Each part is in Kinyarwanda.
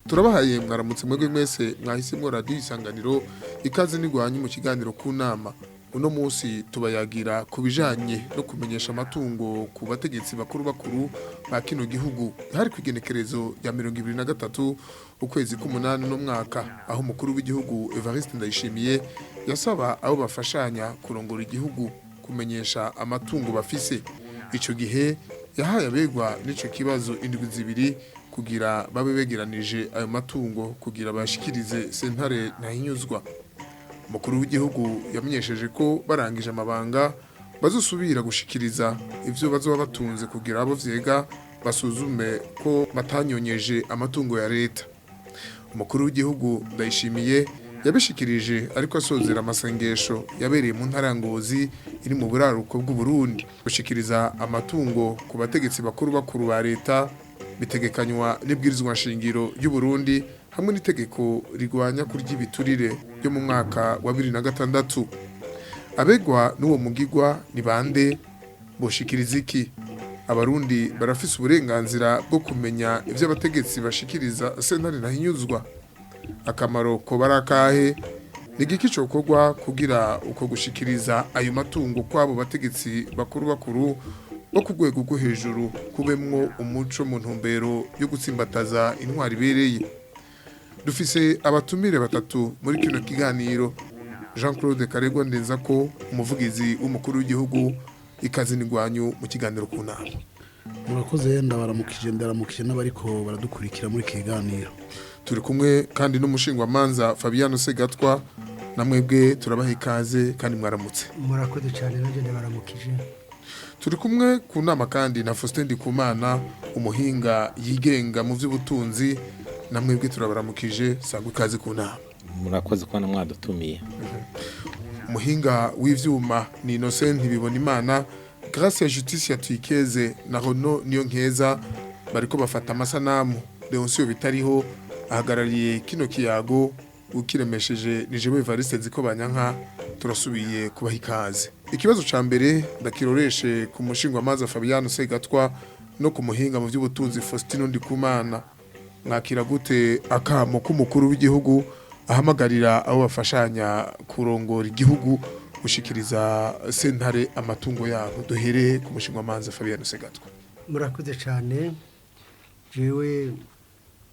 turabahaye mwaramutse mwebwe mwese mwahisemwo radio Isanganiro ikaze nigwanyu mu kiganiro ku nama. Uno munsi tubayagira kubijanye no kumenyesha amatungo ku bategetsi bakuru ba kino gihugu. Hari kwigenekerezo ya 2023 ukwezi k'umunani no mwaka aho umukuru w'igihugu Evariste Ndayishimiye yasaba abo bafashanya kurongora igihugu kumenyesha amatungo bafise. Ico gihe yahaye abegwa n'ico kibazo indwi zibiri kugira babe begeranije ayo matungo kugira bashikirize sentare ntahinyuzwa. Umukuru w'igihugu yamenyesheje ko barangije amabanga bazosubira gushikiriza ivyo bazoba batunze kugira abo vyega basuzume ko batanyonyeje amatungo ya leta. Umukuru w'igihugu Ndayishimiye yabishikirije ariko asozera amasengesho yabereye mu ntara Ngozi iri mu buraruko bw'u Burundi. Gushikiriza amatungo ku bategetsi bakuru ba leta bitegekanywa n'ibwirizwa nshingiro y'u Burundi hamwe n'itegeko rigwanya kurya ibiturire ryo mu mwaka wa 2006. Abegwa n'uwo mugigwa ni bande boshikiriza iki? Abarundi barafise uburenganzira bwo kumenya ivyo abategetsi bashikiriza sentare ntahinyuzwa. Akamaro ko barakahe nigiki cokorwa kugira uko gushikiriza ayo matungo kwabo bategetsi bakuru bo ku rwego rwo hejuru kubemwo umuco mu ntumbero yo gutsimbataza intwari ibereye. Dufise abatumire batatu muri kino kiganiro. Jean-Claude Karegwa Ndenzako, umuvugizi w'umukuru w'igihugu, ikaze nigwanyu mu kiganiro ku nama. Murakoze ndaramukije n'abariko baradukurikira muri kiganiro. Turi kumwe kandi n'umushingwamanza Fabiano Segatwa, namwebwe turabaha ikaze kandi mwaramutse. Murakoze cyane nanje ndabaramukije. Turi kumwe ku nama kandi na Faustin Ndikumana, umuhinga yigenga mu vy'ubutunzi, namwebwe turabaramukije sangwa ikaze ku nama. Murakoze kwa mwadutumiye. Umuhinga w'ivyuma ni Innocent Ntibibonimana, grâce à justice ya Twikeze na Rono Niyonkeza bariko bafata amasanamu. Leoncio Bitariho ahagarariye kino kiyago ukiremesheje ni jewe Evariste Nzikobanyanka. Turasubiye kubaha ikaze. Ikibazo ca mbere ndakiroreshe ku mushingwamanza Fabiano Segatwa no ku muhinga mu vy'ubutunzi Faustin Ndikumana. Mwakira gute akamo k'umukuru w'igihugu ahamagarira abo bafashanya kurongora igihugu gushikiriza sentare amatungo yabo? Duhere ku mushingwamanza Fabiano Segatwa. Murakoze cyane. Jewe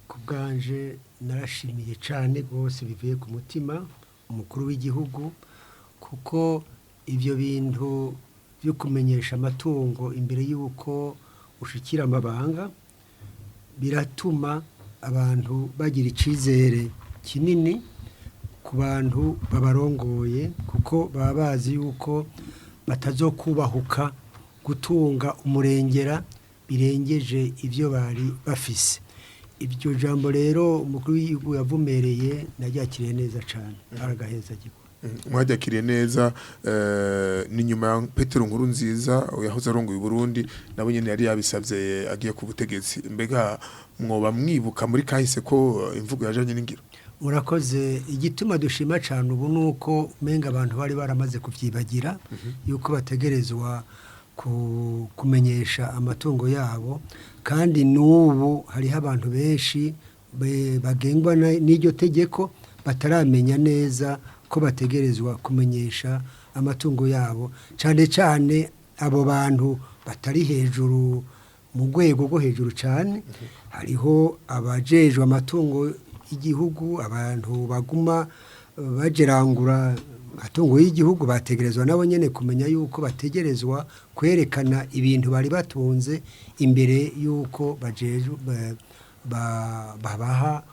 kubganje narashimiye cyane gose bivuye ku mutima umukuru w'igihugu, kuko ivyo bintu byo kumenyesha amatungo imbere y'uko ushikira amabanga biratuma abantu bagira icizere kinini ku bantu babarongoye, kuko baba bazi yuko batazokubahuka gutunga umurengera birengeje ivyo bari bafise. Ibyo jambo rero umukuru w'igihugu yavumereye naryakiriye neza cyane, aragaheza giko. Mwajakiriye neza ni nyuma ya Petero Nkurunziza yahoze arongoye Burundi nabo nyene yari yabisavye agiye ku butegetsi. Mbega mwoba mwibuka muri kahise ko imvugo yajanye n'ingiro? Murakoze. Igituma dushima cyane ubu nuko menga abantu bari baramaze kuvyibagira yuko bategerezwa kumenyesha amatungo yabo, kandi n'ubu hariho abantu benshi bagengwa n'iryo tegeko bataramenya neza ko bategerezwa kumenyesha amatungo yabo, cyane cyane abo bantu batari hejuru mu rwego rwo hejuru cyane. Hariho abajejwe amatungo y'igihugu, abantu baguma bagerangura amatungo y'igihugu, bategerezwa nabo nyene kumenya yuko bategerezwa kwerekana ibintu bari batunze imbere yuko babaha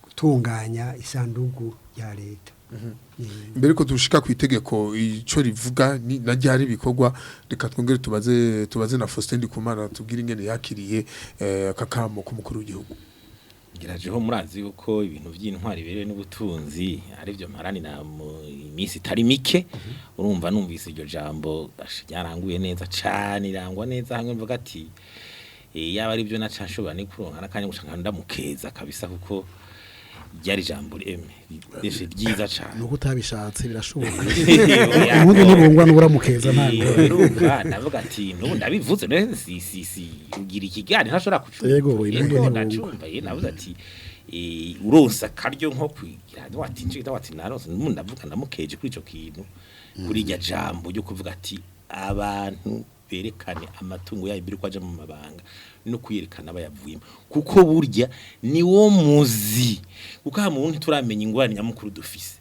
gutunganya isanduku ya leta. Mbere ko dushika ku itegeko ico rivuga na ryari bikorwa, reka twongere tubaze na Faustin Ndikumana tubwire ingene yakiriye akakamo k'umukuru w'igihugu. Girajeho murazi yuko ibintu by'intwari berewe n'ubutunzi ari byo maranira mu iminsi itari mike. Urumva numvise iryo jambo ryaranguye neza cyane, irangwa neza hamwe mvuga ati yaba ari byo nacashobora ni kuronka nakanye gushaka ndamukeza kabisa, kuko ryari jambo reshe ryiza cyane nuko utabishatse birashoboka ubundi ntibungwa n'uburamukeza ntabwo ndavuga ati nubu ndabivuze si ugira ikiganiro ntashobora kucumva yego ibindi ndacumva navuze ati uronsa karyo nko kwigira wati nshita wati naronse ndavuga ndamukeje kuri ico kintu kuri irya jambo ryo kuvuga ati abantu berekane amatungo yayo biri kwaje mu mabanga no kwiyerekana bayavuyemo kuko burya ni wo muzi kuko ha muntu turamenya ingwani nyamukuru dufise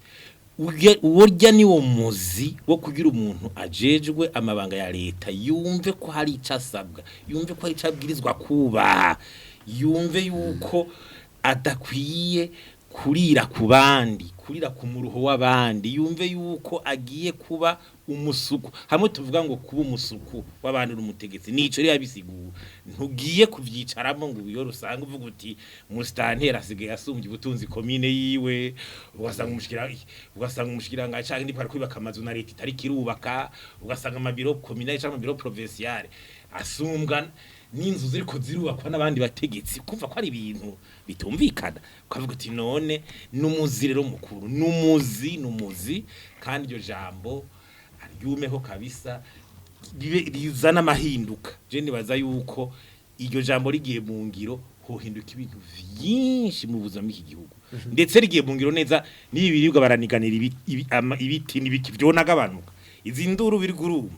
urya ni wo muzi wo kugira umuntu ajejwe amabanga ya leta yumve ko hari icasabwa yumve ko hari icabwirizwa kuba yumve yuko adakwiye kurira ku bandi kurira ku muruho w'abandi yumve yuko agiye kuba umusuku hamwe tuvuga ngo kuba umusuku w'abantu n'umutegetsi nico rero yabisigura ntugiye kuvyicaramo ngo biyo rusanga uvuga uti mustantera asigaye asumbye ubutunzi komine yiwe ugasanga umushikira ngaca ndi para kwibaka amazu na leta itari kirubaka ugasanga amabiro komine cyangwa amabiro provinciale asumbwa n'inzu ziriko zirubakwa n'abandi bategetsi kumva ko ari ibintu bitumvikana ukavuga uti none n'umuzi rero mukuru n'umuzi kandi iryo jambo aryumeho kabisa rizana amahinduka je nibaza yuko iryo jambo rigiye mu ngiro hohinduka ibintu vyinshi mu buzima bw'iki gihugu ndetse rigiye mu ngiro neza n'ibiribwa baraniganira ibiti n'ibiki vyonagabanuka izi nduru biri gurumva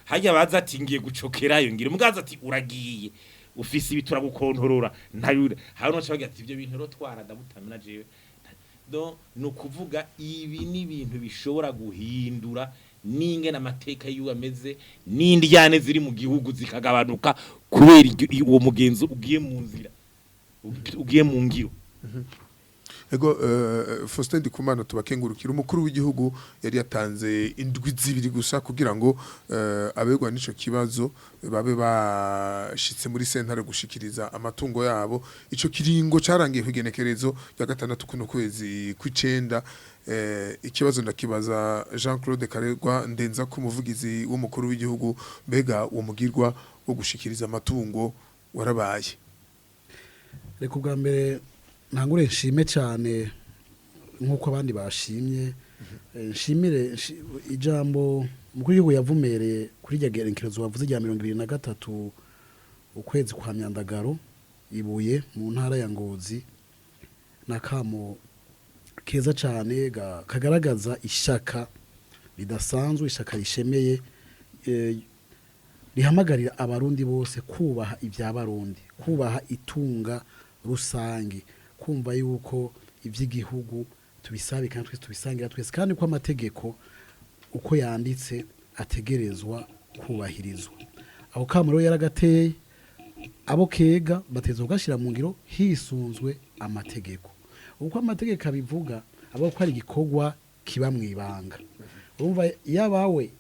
hajya baza ati ngiye gucokerayo ngira umugaza ati uragiye ufise ibitura gukontorora ntayure hano cyabaga ati ibyo bintu rotwara ndabutamina jewe do no kuvuga ibi ni ibintu bishobora guhindura ninge n'amateka y'uwo ameze n'indyane ziri mu gihugu zikagabanuka kubera uwo mugenzo ugiye mu nzira ugiye mu ngiro ego Faustin Ndikumana tubakengurukira umukuru w'igihugu yari yatanze indwi zibiri gusa kugira ngo abegwa n'ico kibazo babe bashitse muri sentare gushikiriza amatungo yabo ico kiringo carangiye kugenekerezo ya gatandatu kuno kwezi kw'icenda ikibazo ndakibaza Jean-Claude Karegwa ndenza ku muvugizi w'umukuru w'igihugu mbega uwo mugirwa wo gushikiriza amatungo warabaye reka ubwa mbere ntangure nshime cyane nk'uko abandi bashimye nshimire ijambo umukuru w'igihugu yavumereye kuri rya gerekerezo wavuze rya 2023 ukwezi kwa myandagaro ibuye mu ntara ya Ngozi nakamo keza cyane kagaragaza ishaka ridasanzwe ishaka rishemeye rihamagarira abarundi bose kubaha iby'abarundi kubaha itunga rusange kumva yuko iby'igihugu tubisabe kandi twese tubisangira twese kandi ko amategeko uko yanditse ategerezwa kubahirizwa aho kamaro yaragateye abo kega bateza ugashira mu ngiro hisunzwe amategeko uko amategeko abivuga abo ko ari gikorwa kiba mwibanga urumva yabawe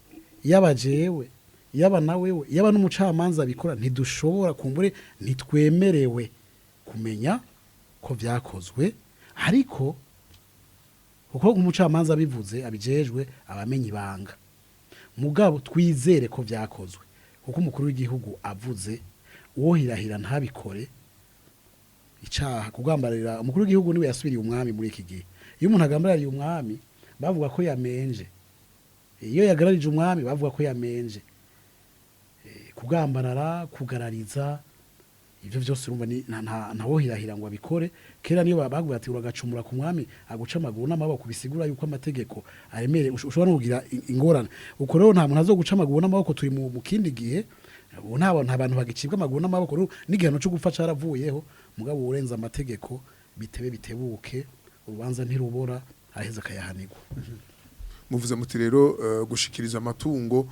yabajewe yaba nawewe yaba n'umucamanza bikora ntidushobora kumbure nitwemerewe kumenya ko vyakozwe ariko uko umucamanza bivuze abijejwe abamenyi banga mugabo twizere ko vyakozwe kuko umukuru w'igihugu avuze wohirahira ntabikore icaha kugambarira umukuru w'igihugu niwe yasubiriye umwami muri iki gihe iyo umuntu agambarira umwami bavuga ko yamenje iyo yagararije umwami bavuga ko yamenje kugambarara kugarariza ivyo vyose urumva ntawohirahira ngo abikore kera niyo bavuga ati uragacumura ku mwami aguca amaguru n'amaboko bisigura yuko amategeko aremere ushobora no kugira ingorane uko rero nta muntu azoguca amaguru n'amaboko turi mu kindi gihe nta bantu bagicibwa amaguru n'amaboko n'igihano cyo gupfa caravuyeho mugabo urenza amategeko bitebe bitebuke urubanza ntirubora aheza kayahanirwa muvuze muti rero gushikiriza amatungo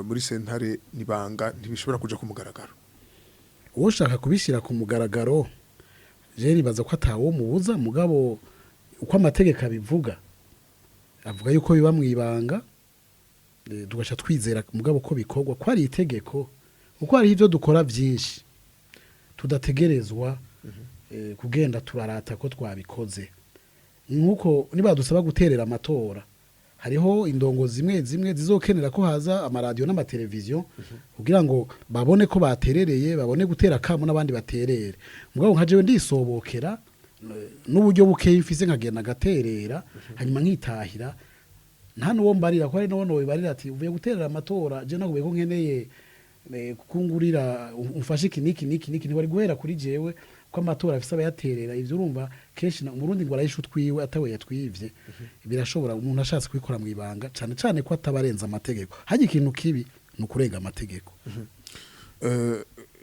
muri sentare nibanga ntibishobora kuja ku mugaragaro ushaka kubishyira ku mugaragaro je nibaza ko atawo mubuza mugabo uko amategeko abivuga avuga yuko biba mwibanga tugasha twizera mugabo ko bikorwa ko ari itegeko uko ari ivyo dukora byinshi tudategerezwa kugenda turarata ko twabikoze nkuko niba dusaba guterera amatora hariho indongo zimwe zizokenera ko haza amaradio n'amateleviziyo kugira ngo babone ko baterereye babone gutera kamo n'abandi baterere mugabo nka jewe ndisobokera n'uburyo bukeya mfise nkagenda gaterera hanyuma nkitahira nta nuwo mbarira ko ari no bibarira ati uvuye guterera amatora je naguye ko nkeneye kukungurira umfashe kiniki ntibari guhera kuri jewe ko amatora afise abayaterera ivyo urumva kenshi umurundi ngo arayisha utwiwe atawe yatwivye birashobora umuntu ashatse kubikora mu ibanga cane cane ko atabarenza amategeko haje ikintu kibi nukurenga amategeko.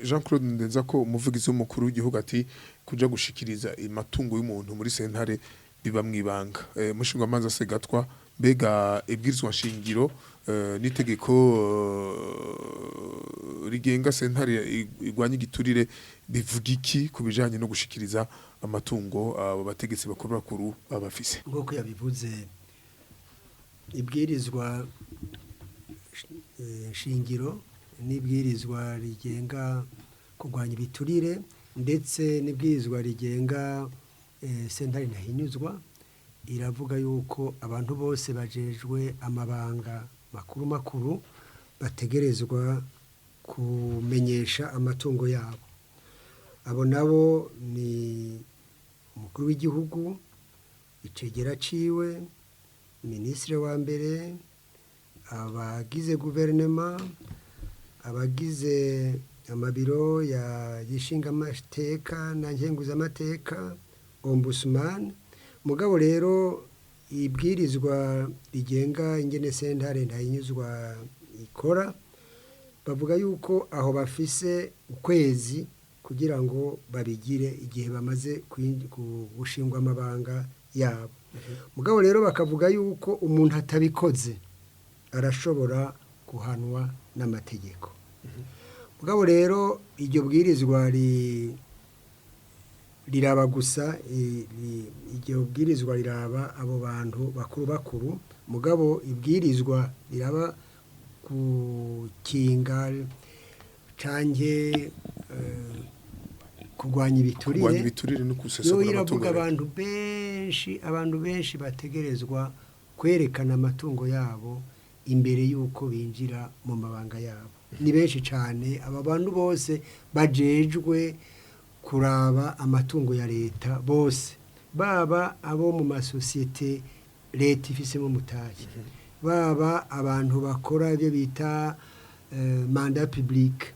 Jean Claude Ndenza ko umuvugizi w'umukuru w'igihugu ati kuja gushikiriza amatungo y'umuntu muri sentare biba mwibanga mushingwa manza segatwa mbega ibwirizwa shingiro n'itegeko rigenga sentare igwanya igiturire bivuga iki kubijanye no gushikiriza amatungo abo bategetsi bakuru abafise nk'uko yabivuze ibwirizwa shingiro n'ibwirizwa rigenga kurwanya ibiturire ndetse n'ibwirizwa rigenga sentare ntahinyuzwa iravuga yuko abantu bose bajejwe amabanga makuru bategerezwa kumenyesha amatungo yabo. Abo nabo ni umukuru w'igihugu, icegera ciwe, ministre wa mbere, abagize guverinoma, abagize amabiro ya gishinga amateka na nkenguza amateka, ombudsman. Mugabo rero ibwirizwa rigenga ingene sentare ntahinyuzwa ikora bavuga yuko aho bafise ukwezi kugira ngo babigire igihe bamaze gushingwa amabanga yabo. Mugabo rero bakavuga yuko umuntu atabikoze arashobora guhanwa n'amategeko. Mugabo rero iryo bwirizwa riraba gusa iryo bwirizwa riraba abo bantu bakuru mugabo ibwirizwa riraba gukinga canke kurwanya ibiturire no kusesagura amatungo. Iravuga abantu benshi bategerezwa kwerekana amatungo yabo imbere yuko binjira mu mabanga yabo. Ni benshi cyane aba bantu bose bajejwe kuraba amatungo ya leta bose, baba abo mu masosiyete leta ifisemo mutaje, baba abantu bakora ibyo bita mandat public,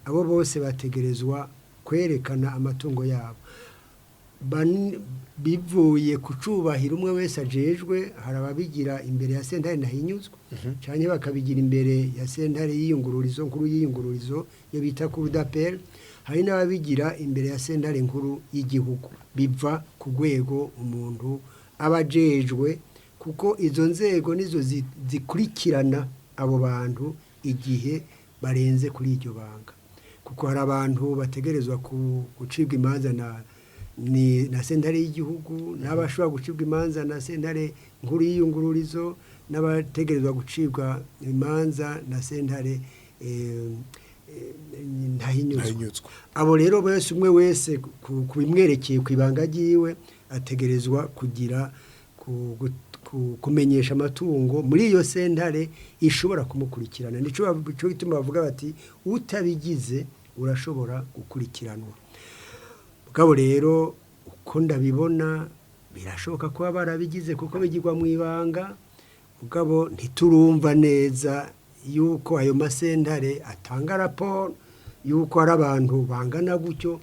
abo bose bategerezwa kwerekana amatungo yabo bivuye kucubahira umwe wese ajejwe. Hari ababigira imbere ya sentare ntahinyuzwa cyane bakabigira imbere ya sentare y'iyungururizo nkuru y'iyungururizo yo bita cour d'appel. Hari n'ababigira imbere ya sentare nkuru y'igihugu. Biva ku rwego umuntu abajejwe, kuko izo nzego nizo zikurikirana abo bantu igihe barenze kuri iryo banga, kuko hari abantu bategerezwa gucibwa imanza na sentare y'igihugu, n'abashobora gucibwa imanza na sentare nkuru y'iyungururizo, n'abategerezwa gucibwa imanza na sentare ntahinyuzwa. Abo rero bose umwe wese kubimwerekeye ku ibanga ryiwe ategerezwa kugira kumenyesha amatungo muri iyo sentare ishobora kumukurikirana. Nico gituma bavuga bati utabigize urashobora gukurikiranwa. Mugabo rero uko ndabibona birashoboka kuba barabigize kuko bigirwa mu ibanga. Mugabo ntiturumva neza yuko ayo masentare atanga raporo yuko hari abantu bangana gutyo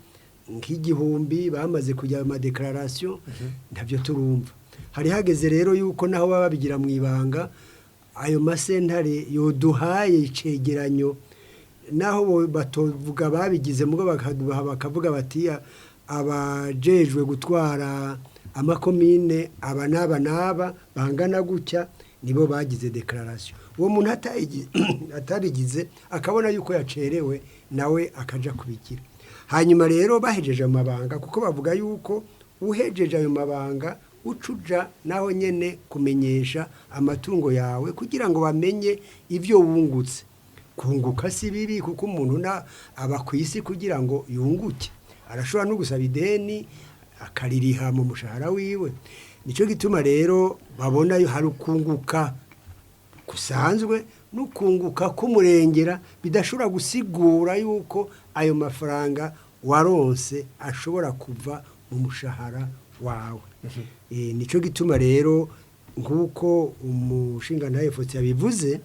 nk'igihumbi bamaze kujya mu declaration. Ntabyo turumva. Hari hageze rero yuko naho baba babigira mu ibanga, ayo masentare yoduhaye icegeranyo, naho batovuga babigize mugo bakavuga bati abajejwe gutwara amakomine aba n'aba bangana gutya nibo bagize declaration. Uwo muntu atabigize akabona yuko yacerewe nawe akaja kubigira. Hanyuma rero bahejeje amabanga, kuko bavuga yuko uhejeje ayo mabanga ucuja naho nyene kumenyesha amatungo yawe kugira ngo bamenye ivyo wungutse. Kunguka si bibi kuko umuntu aba kwisi kugira ngo yunguke. Arashobora no gusaba ideni akaririha mu mushahara wiwe. Nico gituma rero babona hari kunguka kusanzwe n'ukunguka kumurengera bidashobora gusigura yuko ayo mafaranga waronse ashobora kuva mu mushahara wawe nico gituma rero nk'uko umushinga ntaye Faustin yabivuze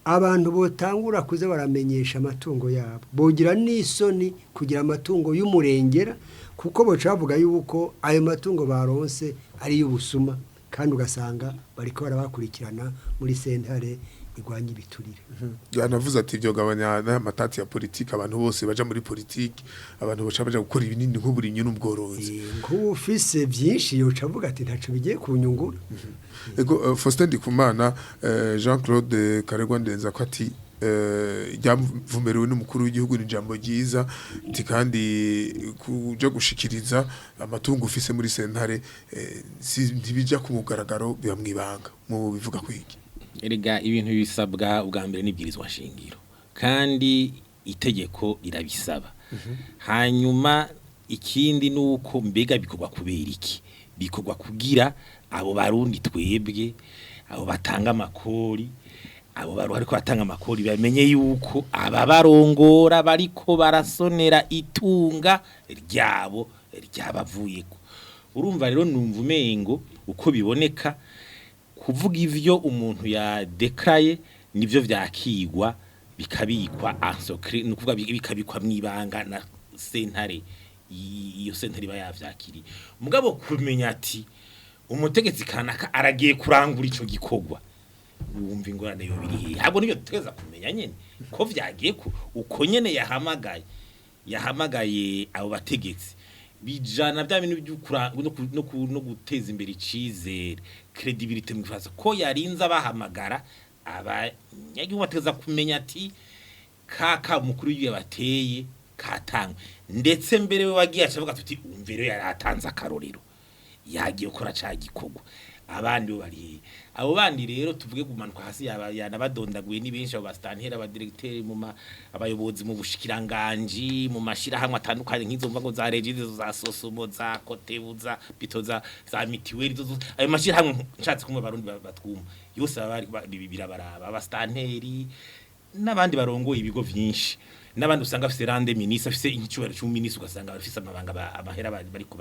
abantu botangura kuza baramenyesha amatungo yabo bogira n'isoni kugira amatungo y'umurengera kuko boca bavuga yuko ayo matungo baronse ari y'ubusuma kandi ugasanga bariko barabakurikirana muri sentare igwanya ibiturire yanavuze ati byo gabanya n'amatati ya politiki abantu bose baja muri politiki abantu baca baja gukora ibinini nk'uburinyi n'ubworozi nk'ufise byinshi yoca avuga ati ntaco bigiye kunyungura ego Faustin Ndikumana Jean Claude Karegwa ndenza ko ati ryavumerewe n'umukuru w'igihugu n'ijambo ryiza ati kandi kuja gushikiriza amatungo ufise muri sentare ntibija ku mugaragaro bibamwibanga mu bivuga kwiki erega ibintu bisabwa ubwa mbere n'ibwirizwa shingiro kandi itegeko irabisaba hanyuma ikindi nuko mbega bikorwa kubera iki bikorwa kugira abo barundi twebwe abo batanga amakori abo ariko batanga amakori bamenye yuko aba barongora bariko barasonera itunga ryabo ryabavuyeko urumva rero numva umengo uko biboneka kuvuga ivyo umuntu ya declaye nivyo vyakigwa bikabikwa ansokre nukuvuga bikabikwa mwibanga na sentare iyo sentare bayavyakiri mugabo kumenya ati umutegetsi kanaka aragiye kurangura ico gikorwa wumva ingorane yo biri habo nibyo tuteza kumenya nyene ko vyagiye uko nyene yahamagaye abo bategetsi bijana bya bintu by'ukura no guteza imbere icizere credibility mu Faransa ko yarinza bahamagara abanyagihugu bateza kumenya ati kaka umukuru y'abateye katanga ndetse mbere we wagiye acavuga tuti umvero yaratanze akarorero yagiye ukora ca gikorwa abandi bari abo bandi rero tuvuge gumanuka hasi yanabadondaguye ni benshi abo bastantera aba directeur mu abayobozi mu bushikiranganje mu mashira hamwe atandukanye nk'izo mva ngo za regize za sosomo za kotebuza bitoza za mitiweli zo ayo mashira hamwe nshatse kumwe barundi batwuma yose bari birabaraba abastanteri n'abandi barongoye ibigo vyinshi n'abandi usanga afise rande ministre afise icyubaro cy'umuministre ugasanga afise amabanga amahera bari ko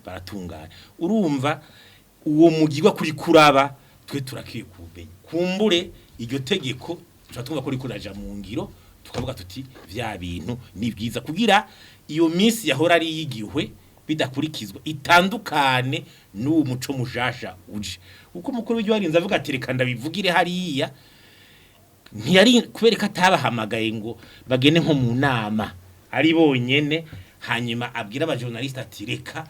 baratunganya urumva uwo mugirwa kuri kuraba twe turakiye kumenya kumbure iryo tegeko turatumva ko rikuraja mu ngiro tukavuga tuti vya bintu ni byiza kugira iyo minsi yahora ari yigihwe bidakurikizwa itandukane n'uwo muco mujasha uje uko mukuru w'ijyo warinze avuga ati reka ndabivugire hariya ntiyari kubereka atabahamagaye ngo bagene nko mu nama ari bonyene hanyuma abwira aba journaliste ati reka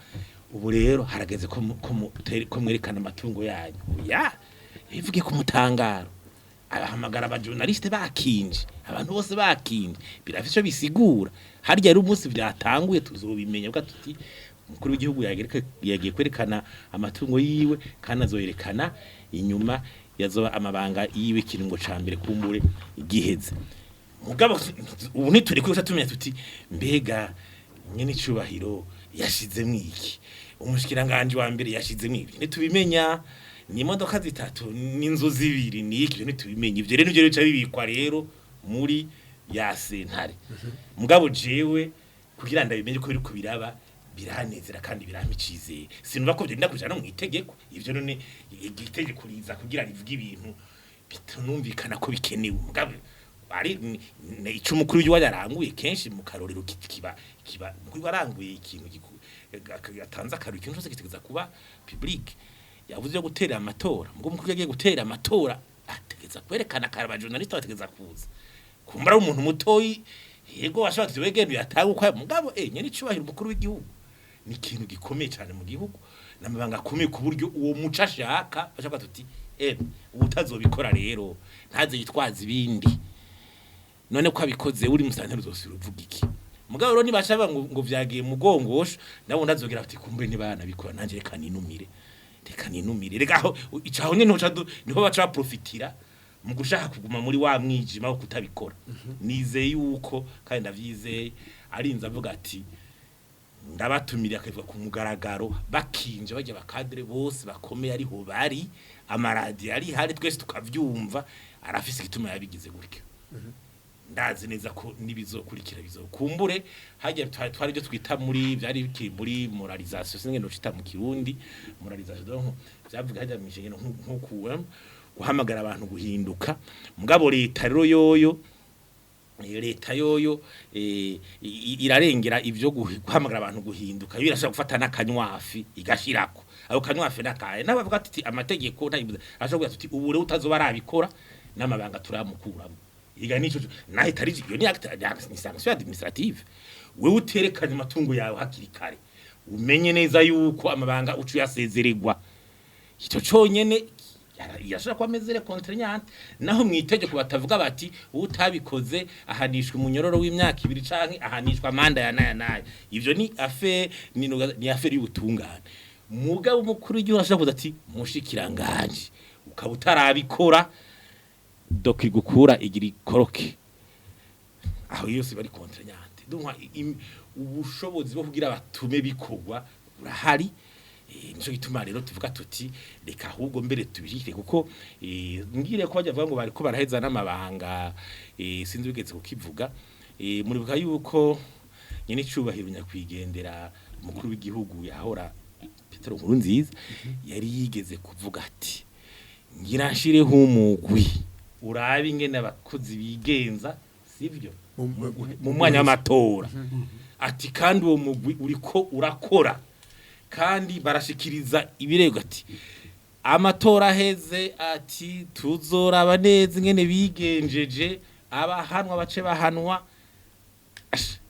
ubu rero harageze ko mwerekana amatungo yanyu ya bivuge ku mutangaro abahamagara aba journaliste bakinje abantu bose bakinje birafisho bisigura harya ari umunsi byatanguye tuzobimenya bwa tuti umukuru w'igihugu yagiye kwerekana amatungo yiwe kandi azoyerekana inyuma yazoba amabanga yiwe kiringo ca mbere kumbure igiheze mugabo ubu nituri ko tumenya tuti mbega nyene icubahiro yashize mwiki umushikiranganje wa mbere yashize mwiki nitubimenya ni imodoka zitatu n'inzu zibiri niki nitubimenya ivyo rero nivyo bibikwa rero muri ya sentare mugabo jewe kugira ndabimenye ko biri kubiraba biranezera kandi biramicizeye sinumva ko byenda kujana mu itegeko ivyo none itegeko riza kugira rivuga ibintu bitunumvikana ko bikenewe mugabo ari ico mukuru y'uwa yaranguye kenshi mu karorero kiba mukuru waranguye ikintu gatanza akaru ikintu cyose kitegeza kuba public yavuze yo gutera amatora mugo mukuru yagiye gutera amatora ategeza kwerekana karaba journalist ategeza kuza kumbara umuntu mutoyi yego washatse wegendo yataga kwa mugabo nyene icubahira umukuru w'igihugu ni ikintu gikomeye cyane mu gihugu namabanga akomeye ku buryo uwo muca ashaka bashaka tuti ubutazobikora rero ntaze yitwaza ibindi none ko abikoze uri musantero zose uvuga iki mugabo rero nibashaba ngo vyagiye mugongosho nabo ndazogira ati kumbe nibana bikora nanje reka ninumire reka aho icaho nyene niho baca profitira mu gushaka kuguma muri wa mwijima wo kutabikora nizeye yuko kandi ndavyizeye arinza avuga ati ndabatumira akavuga ku mugaragaro bakinje bajya bakadre bose bakomeye ari ho bari amaradi ari hari twese tukavyumva arafise igituma yabigize gutyo ndazi neza ko nibizokurikira bizokumbure hajya twari byo twita muri byari bikiri muri moralisation singe no cita mu kirundi moralisation donc byavuga hajya mishinge nko guhamagara abantu guhinduka mugabo leta rero yoyo leta yoyo irarengera ivyo guhamagara abantu guhinduka birashaka gufata nakanywafi igashirako aho kanywafi nakaye nabavuga ati amategeko ashobora ati ubu rero utazoba arabikora n'amabanga turamukuramo iga nico nahe tariji yo ni sanction administrative wewe uterekanye amatungo yawe hakiri kare umenye neza yuko amabanga ucu yasezererwa icyo conyene yashaka kwamezere contraignante naho mwitegeko batavuga bati utabikoze ahanishwa umunyororo w'imyaka 2 canke ahanishwa amanda ya naye ivyo ni affaire ni affaire y'ubutungane mugabo mukuru w'igihugu ashaka kuza ati mushikiranganje ukaba utarabikora doki gukura igiri koroke aho yose bari contraignante donc ubushobozi bwo kugira batume bikogwa urahari nico gituma rero tuvuga tuti reka ahubwo mbere tubirike kuko ngire ko bajya ngo bari ko baraheza n'amabanga sinzi bigeze kukivuga muri buka yuko nyine cyubahiro nyakwigendera umukuru w'igihugu yahora Petero Nkurunziza yari yigeze kuvuga ati ngira nshireho umugwi urabe ingene abakozi bigenza sivyo mu mwanya w'amatora ati kandi uwo mugwi uriko urakora kandi barashikiriza ibirego ati amatora heze ati tuzoraba neza ingene bigenjeje abahanwa bace bahanwa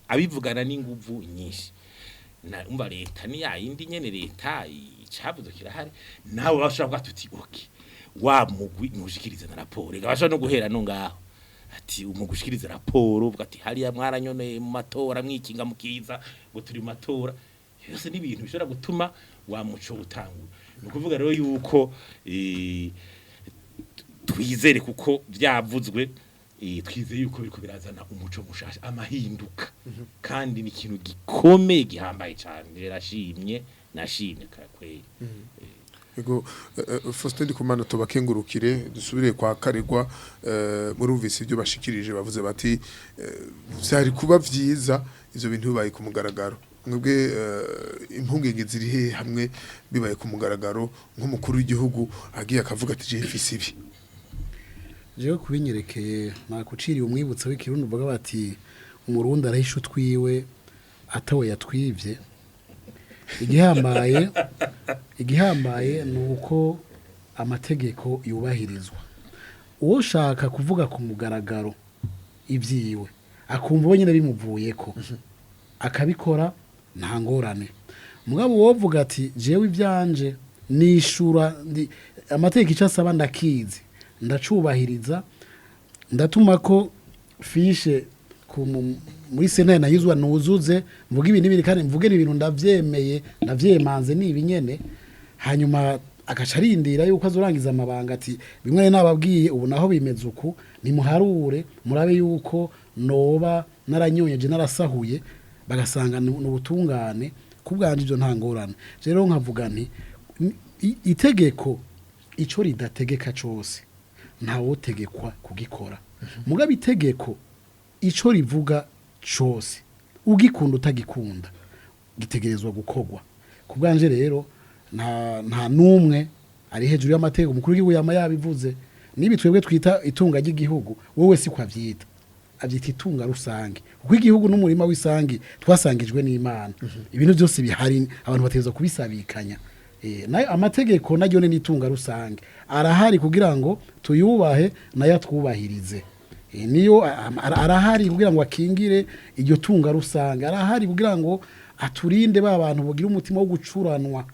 abivugana n'inguvu nyinshi na umba leta ni yindi nyene leta icabuzo kirahari nawe bashaka tuti okay wa mugwi nushikiriza na raporo igabasha no guhera no ngaho ati umugushikiriza raporo uvuga ati hariya mwaranyone mu matora mwikinga mukiza ngo turi mu matora yose n'ibintu bishobora gutuma wa muco utangura nukuvuga rero yuko twizere kuko byavuzwe twizeye yuko biriko birazana umuco mushasha amahinduka kandi ni ikintu gikomeye gihambaye cyane rashimye nashimye kweli Ego Faustin Ndikumana tubakengurukire dusubire kwa Karegwa murumvise ibyo bashikirije bavuze bati byari kuba vyiza ivyo bintu bibaye ku mugaragaro mwebwe impungenge ziri he hamwe bibaye ku mugaragaro nk'umukuru w'igihugu agiye akavuga ati je mfise ibi jewe kubinyerekeye nakuciriye umwibutsa w'ikirundi uvuga bati umurundi arahisha twiwe atawe yatwivye igihambaye nuko amategeko yubahirizwa uwo shaka kuvuga ku mugaragaro ibyiwe akumva nyine bimuvuyeko akabikora nta ngorane mugabo wovuga ati jewe ibyanje nishura amategeko icasaba ndakizi ndacubahiriza ndatuma ko fishe muri sena nayizwa nuzuze mvuga ibintu biri kandi mvuge ibintu ndavyemanze nibi nyene hanyuma akacarindira yuko azorangiza amabanga ati bimwe nababwiye ubu naho bimeze uku nimuharure murabe yuko noba naranyonyeje narasahuye bagasanga n'ubutungane kubwanje ivyo nta ngorane rero nkavuga nti itegeko ico ridategeka cose ntawo tegekwa kugikora mugabe itegeko ico rivuga cose ugikunda utagikunda gitegerezwa gukogwa kubwanje rero nta numwe ari hejuru y'amategeko umukuru w'igihugu yama yabivuze nibi twebwe twita itunga ry'igihugu wowe si kwavyita avyita itunga rusange kuko igihugu n'umurima w'isangi twasangijwe n'Imana ibintu byose bihari abantu bategezwa kubisabikanya nayo amategeko najyo ni itunga rusange arahari kugira ngo tuyubahe nayo twubahirize niyo arahari kugira ngo akingire iryo tunga rusange arahari kugira ngo aturinde ba bantu bagira umutima wo gucuranwa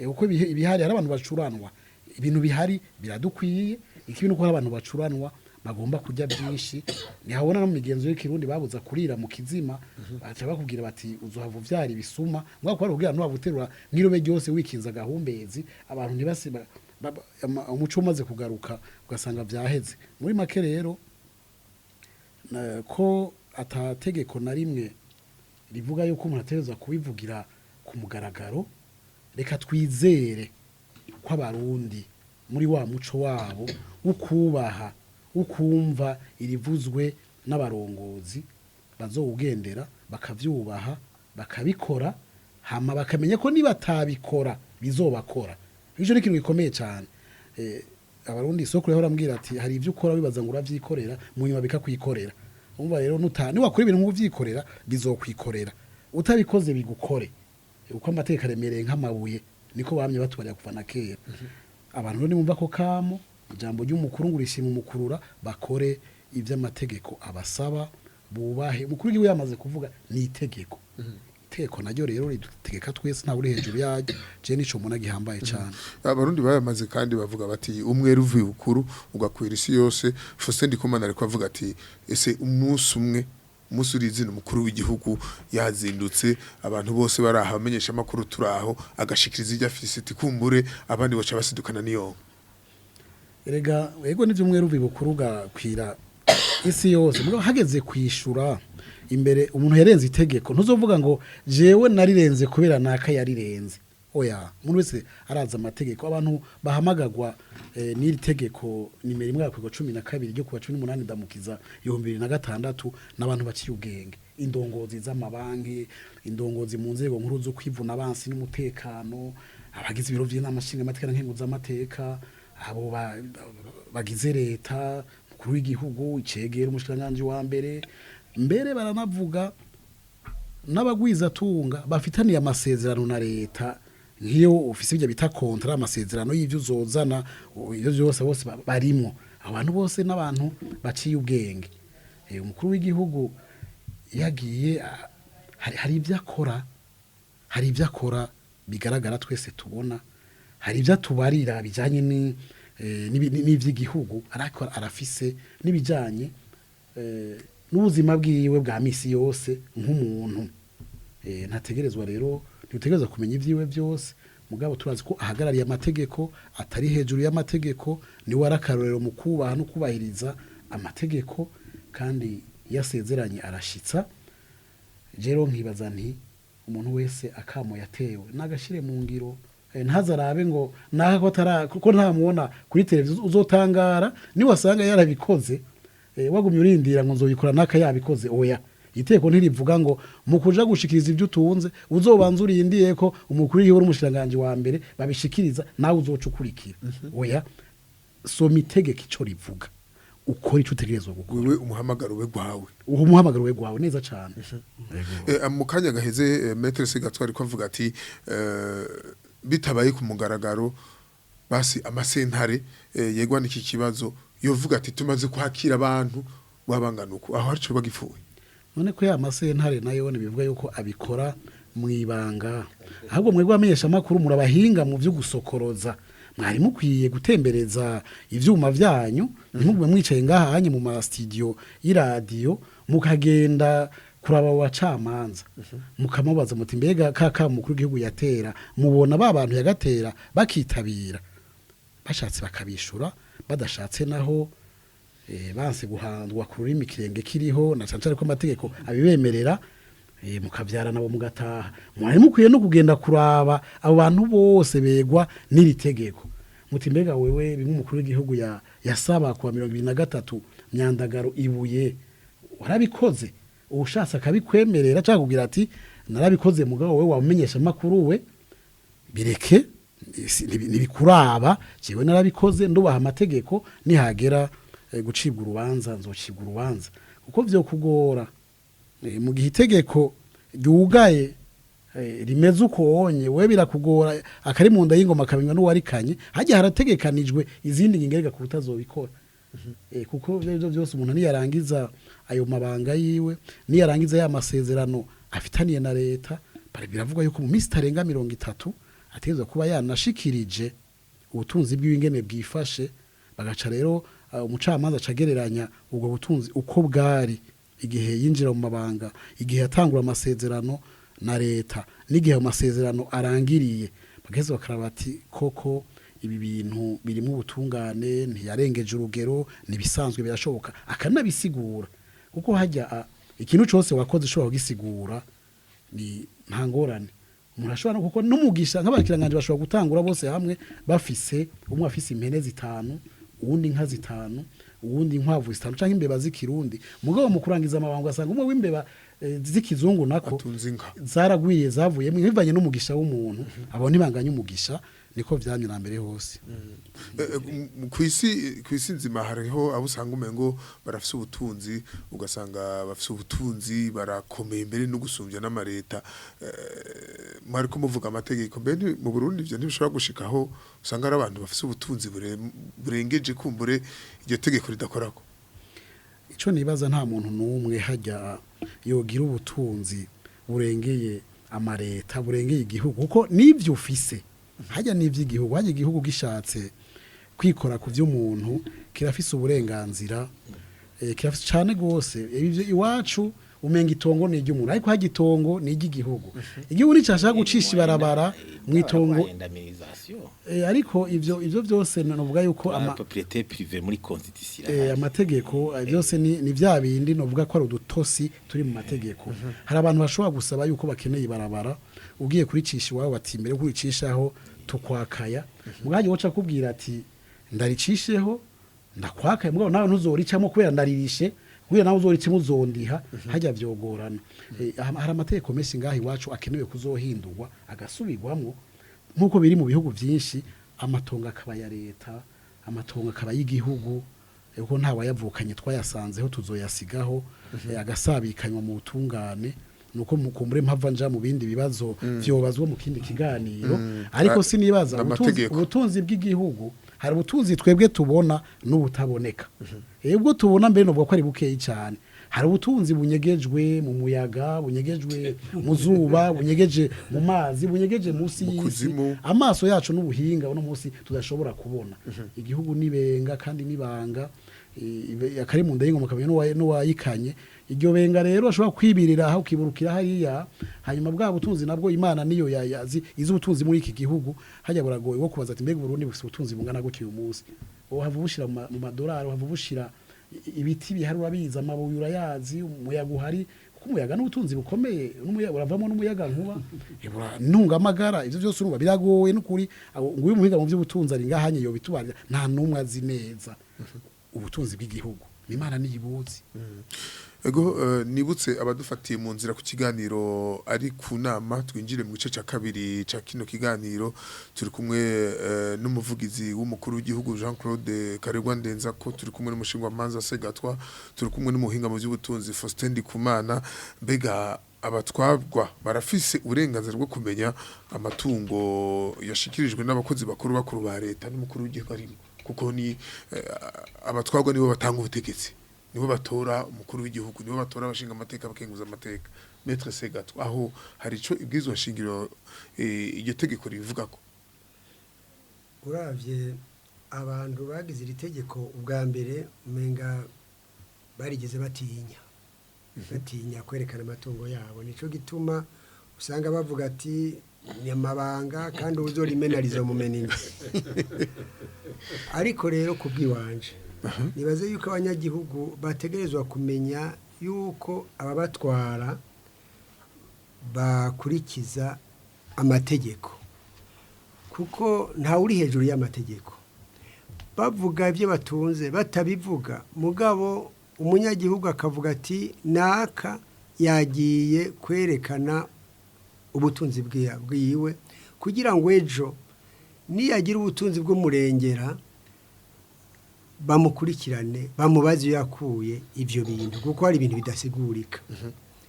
uko ibihari hari abantu bacuranwa ibintu bihari biradukwiye ikibintu ko abantu bacuranwa bagomba kujya byinshi nihabona no mu migenzo y'ikirundi babuza kurira mu kizima baca bakubwira bati uzohava vyari bisuma ngwa ko kugira no babuterura ngirobe ryose wikinza gahumbezi abantu ntibasiba umuco umaze kugaruka ugasanga vyaheze muri make rero ko atategeko na rimwe rivuga yuko umuntu ategerezwa kubivugira ku mugaragaro reka twizere ko abarundi muri wa muco wabo ukubaha ukumva irivuzwe n'abarongozi bazowugendera bakavyubaha bakabikora hama bakamenya ko nibatabikora bizobakora ico ni ikintu gikomeye cyane abarundi isoko rero barambwira ati hari ivyo ukora bibaza ngo uravyikorera mu nyuma bikakwikorera umva rero ni wakora ibintu nk'uvyikorera bizokwikorera utabikoze bigukore uko amateka remereye nk'amabuye niko bamye batubarira kuva na kera abantu rero nimumva ko kamo ijambo ry'umukuru ngo urishima umukurura bakore ivy'amategeko abasaba bubahe umukuru w'igihugu yamaze kuvuga ni itegeko itegeko naryo rero ridutegeka twese nta uri hejuru yaryo je nico mbona gihambaye cyane abarundi bayamaze kandi bavuga bati umwe ruvuye ukuru ugakwira isi yose Faustin Ndikumana ariko avuga ati ese umunsi umwe umunsi urizina umukuru w'igihugu yazindutse abantu bose baraha bamenyesha amakuru turaho agashikiriza ijya afise tikumbure abandi baca basidukana niyo erega yego nivyo umwe ruvuye ukuru gakwira isi yose mugabo hageze kwishura imbere umuntu yarenze itegeko ntuzovuga ngo jewe narirenze kubera naka yarirenze oya umuntu wese araza amategeko abantu bahamagagwa n'iri tegeko nimero imwe yakwego 12 ryo kuwa 18 ndamukiza 2006 n'abantu baciye ubwenge indongozi z'amabanki indongozi mu nzego nkuru zo kwivuna abansi n'umutekano abagize ibiro by'inama nshinga amateka nkenguza amateka abo bagize leta mukuru w'igihugu icegera umushikiranganje wa mbere baranavuga n'abagwiza tunga bafitaniye amasezerano na leta nk'iyo ufise ibyo bita kontra amasezerano y'ivyo uzozana iyo byose bose barimo abantu bose n'abantu baciye ubwenge umukuru w'igihugu yagiye hari ibyo akora bigaragara twese tubona hari ibyo atubarira bijanye n'ivy'igihugu ariko arafise n'ibijanye n'ubuzima bwiwe bwa misi yose nk'umuntu ntategerezwa rero ntutegereza kumenya ivyiwe byose mugabo turazi ko ahagarariye amategeko atari hejuru y'amategeko ni warakarorero mu kubaha no kubahiriza amategeko kandi yasezeranye arashitsa jero nkibaza nti umuntu wese akamo yatewe nagashire mu ngiro ntazarabe ngo nako kuko ntamubona kuri televiziyo uzotangara ni wasanga yarabikoze wagumye urindira ngo nzobikora naka yabikoze oya iteko ntirivuga ngo mu kuja gushikiriza ibyo utunze uzobanza urindiye ko umukuru w'igihugu n'umushiranganje wa mbere babishikiriza nawe uzocukurikira oya soma itegeko ico rivuga ukora ico utegerezwa gukora wewe umuhamagaro we gwawe umuhamagaro we gwawe neza cyane mu kanya gaheze Maître Segatwari ko avuga ati bitabaye ku mugaragaro basi amasentare yegwa n'iki kibazo yovuga ati tumaze kwakira abantu wabanganuko aho arico bagipfuye none ko ya masentare nayo bivuga yuko abikora mwibanga ahubwo mwebwe amenyesha makuru murabahinga mu byo gusokoroza mwari mukwiye gutembereza ivyuma vyanyu nimugwe mwicaye ngaha hanye mu ma studio y'iradio mukagenda kuraba wacamanza mukamubaza muti mbega kaka mukuru gihugu yatera mubona babantu yagatera bakitabira bashatse bakabishura badashatse naho banse guhandwa ku rurimi kirenge kiriho na cancare ko amategeko abibemerera mukavyara nabo mugataha mwari mukwiye no kugenda kuraba abo bantu bose begwa n'iri tegeko muti mbega wewe bimwe umukuru w'igihugu yasaba kuwa 2023 Myandagaro ibuye warabikoze ubushatse akabikwemerera cyangwa kugira ati narabikoze mugabo wewe wamenyesha makuru we bireke nibikuraba jewe narabikoze ndubaha amategeko nihagera gucibwa urubanza nzocibwa urubanza kuko vyo kugora mu gihe itegeko ryugaye rimeze uko wonye we birakugora akari mu nda y'ingoma kabinywa n'uwarikanye haje harategekanijwe izindi ngingerega ku butazobikora kuko byo byose umuntu niyarangiza ayo mabanga yiwe niyarangiza ya masezerano afitaniye na leta biravuga yuko mu minsi tarenga 30 ategezwe kuba yanashikirije ubutunzi bw'ingene bwifashe bagaca rero umucamanza acagereranya ubwo butunzi uko bwari igihe yinjira mu mabanga igihe yatangura amasezerano na leta n'igihe amasezerano arangiriye bageze bakaraba ati koko ibi bintu birimo ubutungane ntiyarengeje urugero nibisanzwe birashoboka akanabisigura kuko hajya ikintu cyose wakoze ushobora kugisigura ni ntangorane umuntu ashobora kuko n'umugisha nk'abakiranganje bashobora gutangura bose hamwe bafise umwe afise impene 5 uwundi inka 5 uwundi inkwavu zitanu canke imbeba z'ikirundi mugabo mu kurangiza amabanga asanga umwe w'imbeba z'ikizungu nako atunze inka zaragwiye zavuyemo bivanye n'umugisha w'umuntu abo ntibanganya umugisha niko vyanyura mbere hose kwisi nzima hariho abo usanga umengo barafise ubutunzi ugasanga bafise ubutunzi barakomeye imbere no gusumbya n'amareta mwari ko muvuga amategeko mbere mu Burundi ivyo ntibishobora gushikaho usanga ari abantu bafise ubutunzi burengeje kumbure iryo tegeko ridakorako ico nibaza nta muntu n'umwe hajya yogira ubutunzi burengeye amareta burengeye igihugu kuko nivyo ufise hajya n'ivy'igihugu hajya igihugu gishatse kwikora ku vy'umuntu kirafise uburenganzira kirafise cane gose ivyo iwacu umenga itongo ni iry'umuntu ariko hajya itongo ni iry'igihugu igihugu nicashaka gucisha ibarabara mu itongo ariko ivyo byose novuga yuko propriété privée muri constitution amategeko byose ni vya bindi novuga ko ari udutosi turi mu mategeko hari abantu bashobora gusaba yuko bakeneye ibarabara ugiye kuricisha iwawe bati mbere kuricishaho tukwakaya mwaje woca kubwira ati ndaricisheho ndakwakaye mugabo nawe ntuzoricamo kubera ndaririshe kugira nawe uzoricemo uzondiha hajya vyogorana hari amategeko menshi ngaho iwacu akenewe kuzohindurwa agasubirwamwo nkuko biri mu bihugu byinshi amatongo akaba ya leta amatongo akaba y'igihugu kuko nta wayavukanye twayasanzeho tuzoyasigaho agasabikanywa mu butungane nuko mukumbure mpava nja mu bindi bibazo vyobazwa mu kindi kiganiro ariko sinibaza ubutunzi bw'igihugu hari ubutunzi twebwe tubona n'ubutaboneka ubwo tubona mbere no ko ari bukeyi cyane hari ubutunzi bunyegejwe mu muyaga bunyegejwe mu zuba bunyegeje mu mazi bunyegeje munsi y'isi amaso yacu n'ubuhinga no munsi tudashobora kubona igihugu nibenga kandi nibanga akari mu ndayingo mukamenya n'uwayikanye iryo benga rero ashobora kwibirira aho kiburukira hariya hanyuma bwa butunzi nabwo Imana niyo yazi izubutunzi muri iki gihugu hajya buragoye wo kubaza ati mbega Burundi bufite ubutunzi bungana gutyo uyu munsi hava bushira mu madolari hava bushira ibiti biharura biza amabuye urayazi umuyaga uhari kuko umuyaga n'ubutunzi bukomeye n'umuyaga uravamo n'umuyaga nkuba ntunga amagara ivyo byose urumva biragoye n'ukuri nguyu muhinga mu by'ubutunzi ari ngahanye yo bitubarira nta numwe azi neza ubutunzi bw'igihugu Imana niyibuzi ego nibutse abadufatiye mu nzira ku kiganiro ari ku nama twinjire mu gice cya kabiri cya kino kiganiro turi kumwe n'umuvugizi w'umukuru w'igihugu Jean Claude Karegwa Ndenza ko turi kumwe n'umushinga manza Segatwa turi kumwe n'umuhinga mu by'ubutunzi Faustin Ndikumana mbega abatwagwa barafise uburenganzira bwo kumenya amatungo yashikirijwe n'abakozi bakuru ba leta n'umukuru w'igihugu arimo kuko ni abatwagwa nibo batanga ubutegetsi nibo batora umukuru w'igihugu nibo batora abashinga amateka bakenguza amateka Maître Segatwa aho hari ico ibwizwa shingiro iryo tegeko rivuga ko uravye abantu bagize iri tegeko ubwa mbere umenga barigeze batinya kwerekana amatungo yabo nico gituma usanga bavuga ati nyamabanga kandi uzorimenariza mu menini ariko rero kubwiwanje nibaze yuko abanyagihugu bategerezwa kumenya yuko ababatwara bakurikiza amategeko kuko nta uri hejuru y'amategeko bavuga ibyo batunze batabivuga mugabo umunyagihugu akavuga ati naka yagiye kwerekana ubutunzi bwiwe kugira ngo ejo niyagira ubutunzi bw'umurengera bamukurikirane bamubaze iyo yakuye ibyo bintu kuko hari ibintu bidasigurika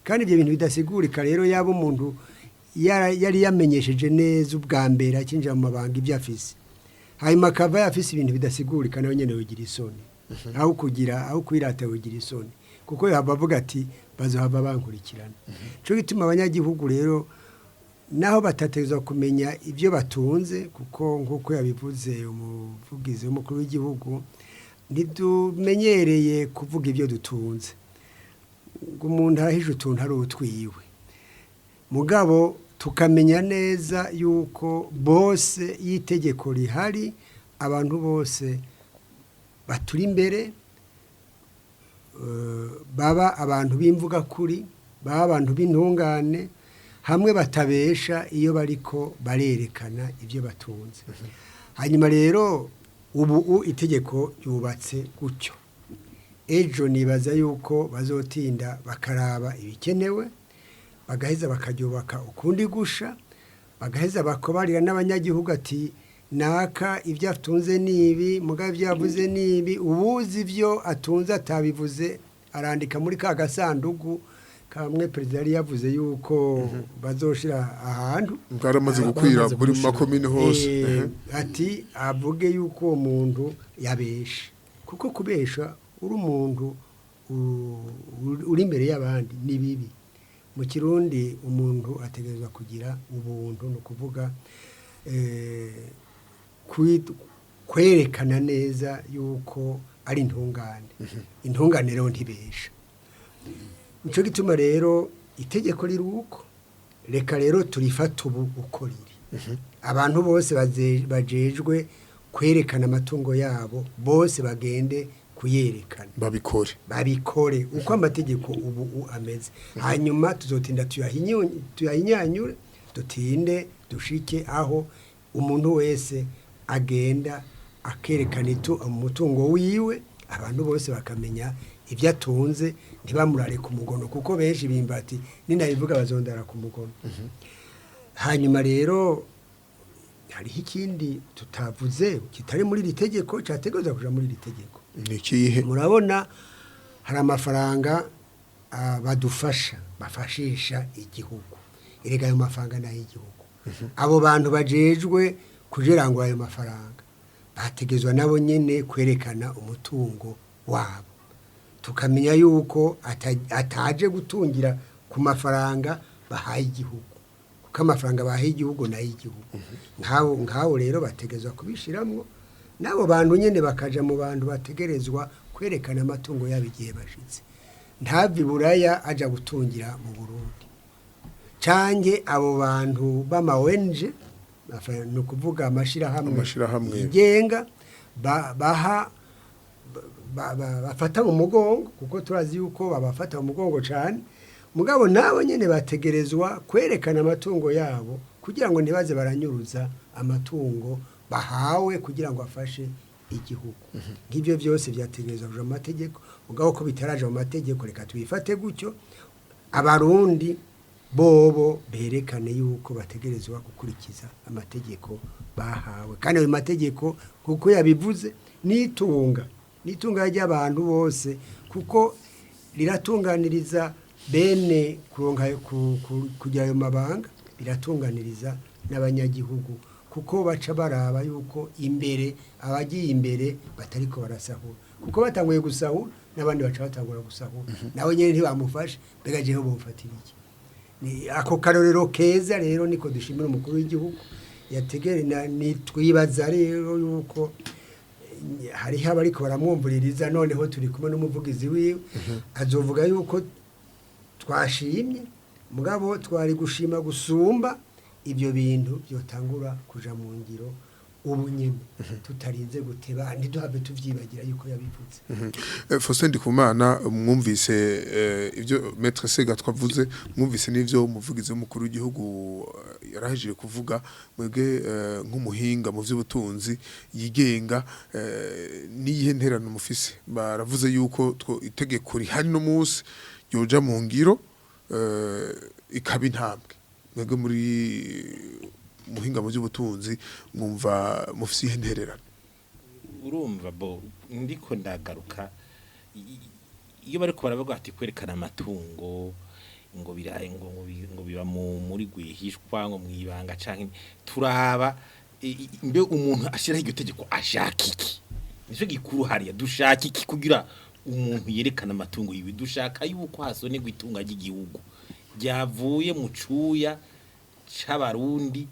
kandi ibyo bintu bidasigurika rero yaba umuntu yari yamenyesheje neza ubwa mbere akinjira mu mabanga ibyo afise hanyuma akava yafise ibintu bidasigurika nawe nyene yogira isoni aho kwirata yogira isoni kuko yaba avuga ati bazohava bankurikirana cyo gituma abanyagihugu rero naho batategerezwa kumenya ibyo batunze kuko nk'uko yabivuze umuvugizi w'umukuru w'igihugu ntidumenyereye kuvuga ibyo dutunze ngo umuntu arahije utuntu ari utwiwe mugabo tukamenya neza yuko bose y'itegeko rihari abantu bose baturi imbere baba abantu b'imvuga kuri baba abantu b'intungane hamwe batabesha iyo bariko barerekana ibyo batunze hanyuma rero ubu itegeko yubatse gutyo ejo nibaza yuko bazotinda bakaraba ibikenewe bagaheza bakaryubaka ukundi gusha bagaheza bakobarira n'abanyagihugu ati naka ibyo atunze nibi mugabo ibyo yavuze nibi ubuzi ibyo atunze atabivuze arandika muri ka gasanduku kamwe perezida yari yavuze yuko bazoshira ahantu bwaramaze gukwira buri mu makomine hose ati avuge yuko uwo muntu yabesha kuko kubesha uri umuntu uri imbere y'abandi ni bibi mu kirundi umuntu ategerezwa kugira ubuntu no kuvuga kwerekana neza yuko ari intungane intungane rero ntibesha nico gituma rero itegeko riruko reka rero turifata ubu uko riri abantu bose bajejwe kwerekana amatungo yabo bose bagende kuyerekana babikore uko amategeko ubu ameze hanyuma tuzotinda tuyahinyanyure dutinde dushike aho umuntu wese agenda akerekana umutungo wiwe abantu bose bakamenya ibyo atunze ntibamurare ku mugono kuko benshi bimbati ninabivuga bazondara ku mugono hanyuma rero hariho ikindi tutavuze kitari muri iri tegeko cyategerezwa kuja muri iri tegeko nikihe murabona hari amafaranga badufasha bafashisha igihugu erega ayo mafaranga nayo igihugu abo bantu bajejwe kugira ngo ayo mafaranga bategezwa nabo nyene kwerekana umutungo wabo tukamenya yuko ataje gutungira ku mafaranga bahaye igihugu kuko amafaranga bahaye igihugu nayo igihugu nk'abo rero bategezwa kubishiramwo nabo bantu nyene bakaja mu bantu bategerezwa kwerekana amatungo yabo igihe bashitse ntavi buraya aja gutungira mu Burundi cange abo bantu b'amawenje no kuvuga amashirahamwe yigenga baha bafata mu mugongo kuko turazi yuko babafata mu mugongo cyane mugabo nabo nyene bategerezwa kwerekana amatungo yabo kugira ngo ntibaze baranyuruza amatungo bahawe kugira ngo afashe igihugu nk'ibyo byose byategerezwa kuja mu mategeko mugabo ko bitaraje mu mategeko reka tubifate gutyo abarundi bobo berekane yuko bategerezwa gukurikiza amategeko bahawe kandi ayo mategeko kuko yabivuze nitunga ry'abantu bose kuko riratunganiriza bene kuronka kugira ayo mabanga riratunganiriza n'abanyagihugu kuko baca baraba yuko imbere abagiye imbere batariko barasahura kuko batanguye gusahura n'abandi baca batangura gusahura nawe nyene ntibamufashe mbega jeho bomufatira iki ni ako karorero keza rero niko dushimira umukuru w'igihugu yategere ni twibaza rero yuko hariho abariko baramwumvuririza noneho turi kumwe n'umuvugizi wiwe azovuga yuko twashimye mugabo twari gushima gusumba ibyo bintu byotangura kuja mu ngiro ubu nyine tutarinze guteba ntiduhave tuvyibagira yuko yabivuze Faustin Ndikumana mwumvise ibyo Maître Sega twavuze mwumvise n'ivyo umuvugizi w'umukuru w'igihugu yarahejije kuvuga mwebwe nk'umuhinga mu vy'ubutunzi yigenga niyihe nterano mufise baravuze yuko itegeko rihari no munsi yoja mu ngiro ikaba intambwe mwebwe muri muhinga mu by'ubutunzi mwumva mufise ihentererano urumva bo ndiko ndagaruka iyo bariko baravuga ati kwerekana amatungo ngo biraye ngo biba muri gwihishwa ngo mwibanga canke turaba mbe umuntu ashira iryo tegeko ashaka iki nico gikuru hariya dushaka iki kugira umuntu yerekana amatungo yiwe dushaka yuko hasone gwitunga ry'igihugu ryavuye mu cuya c'abarundi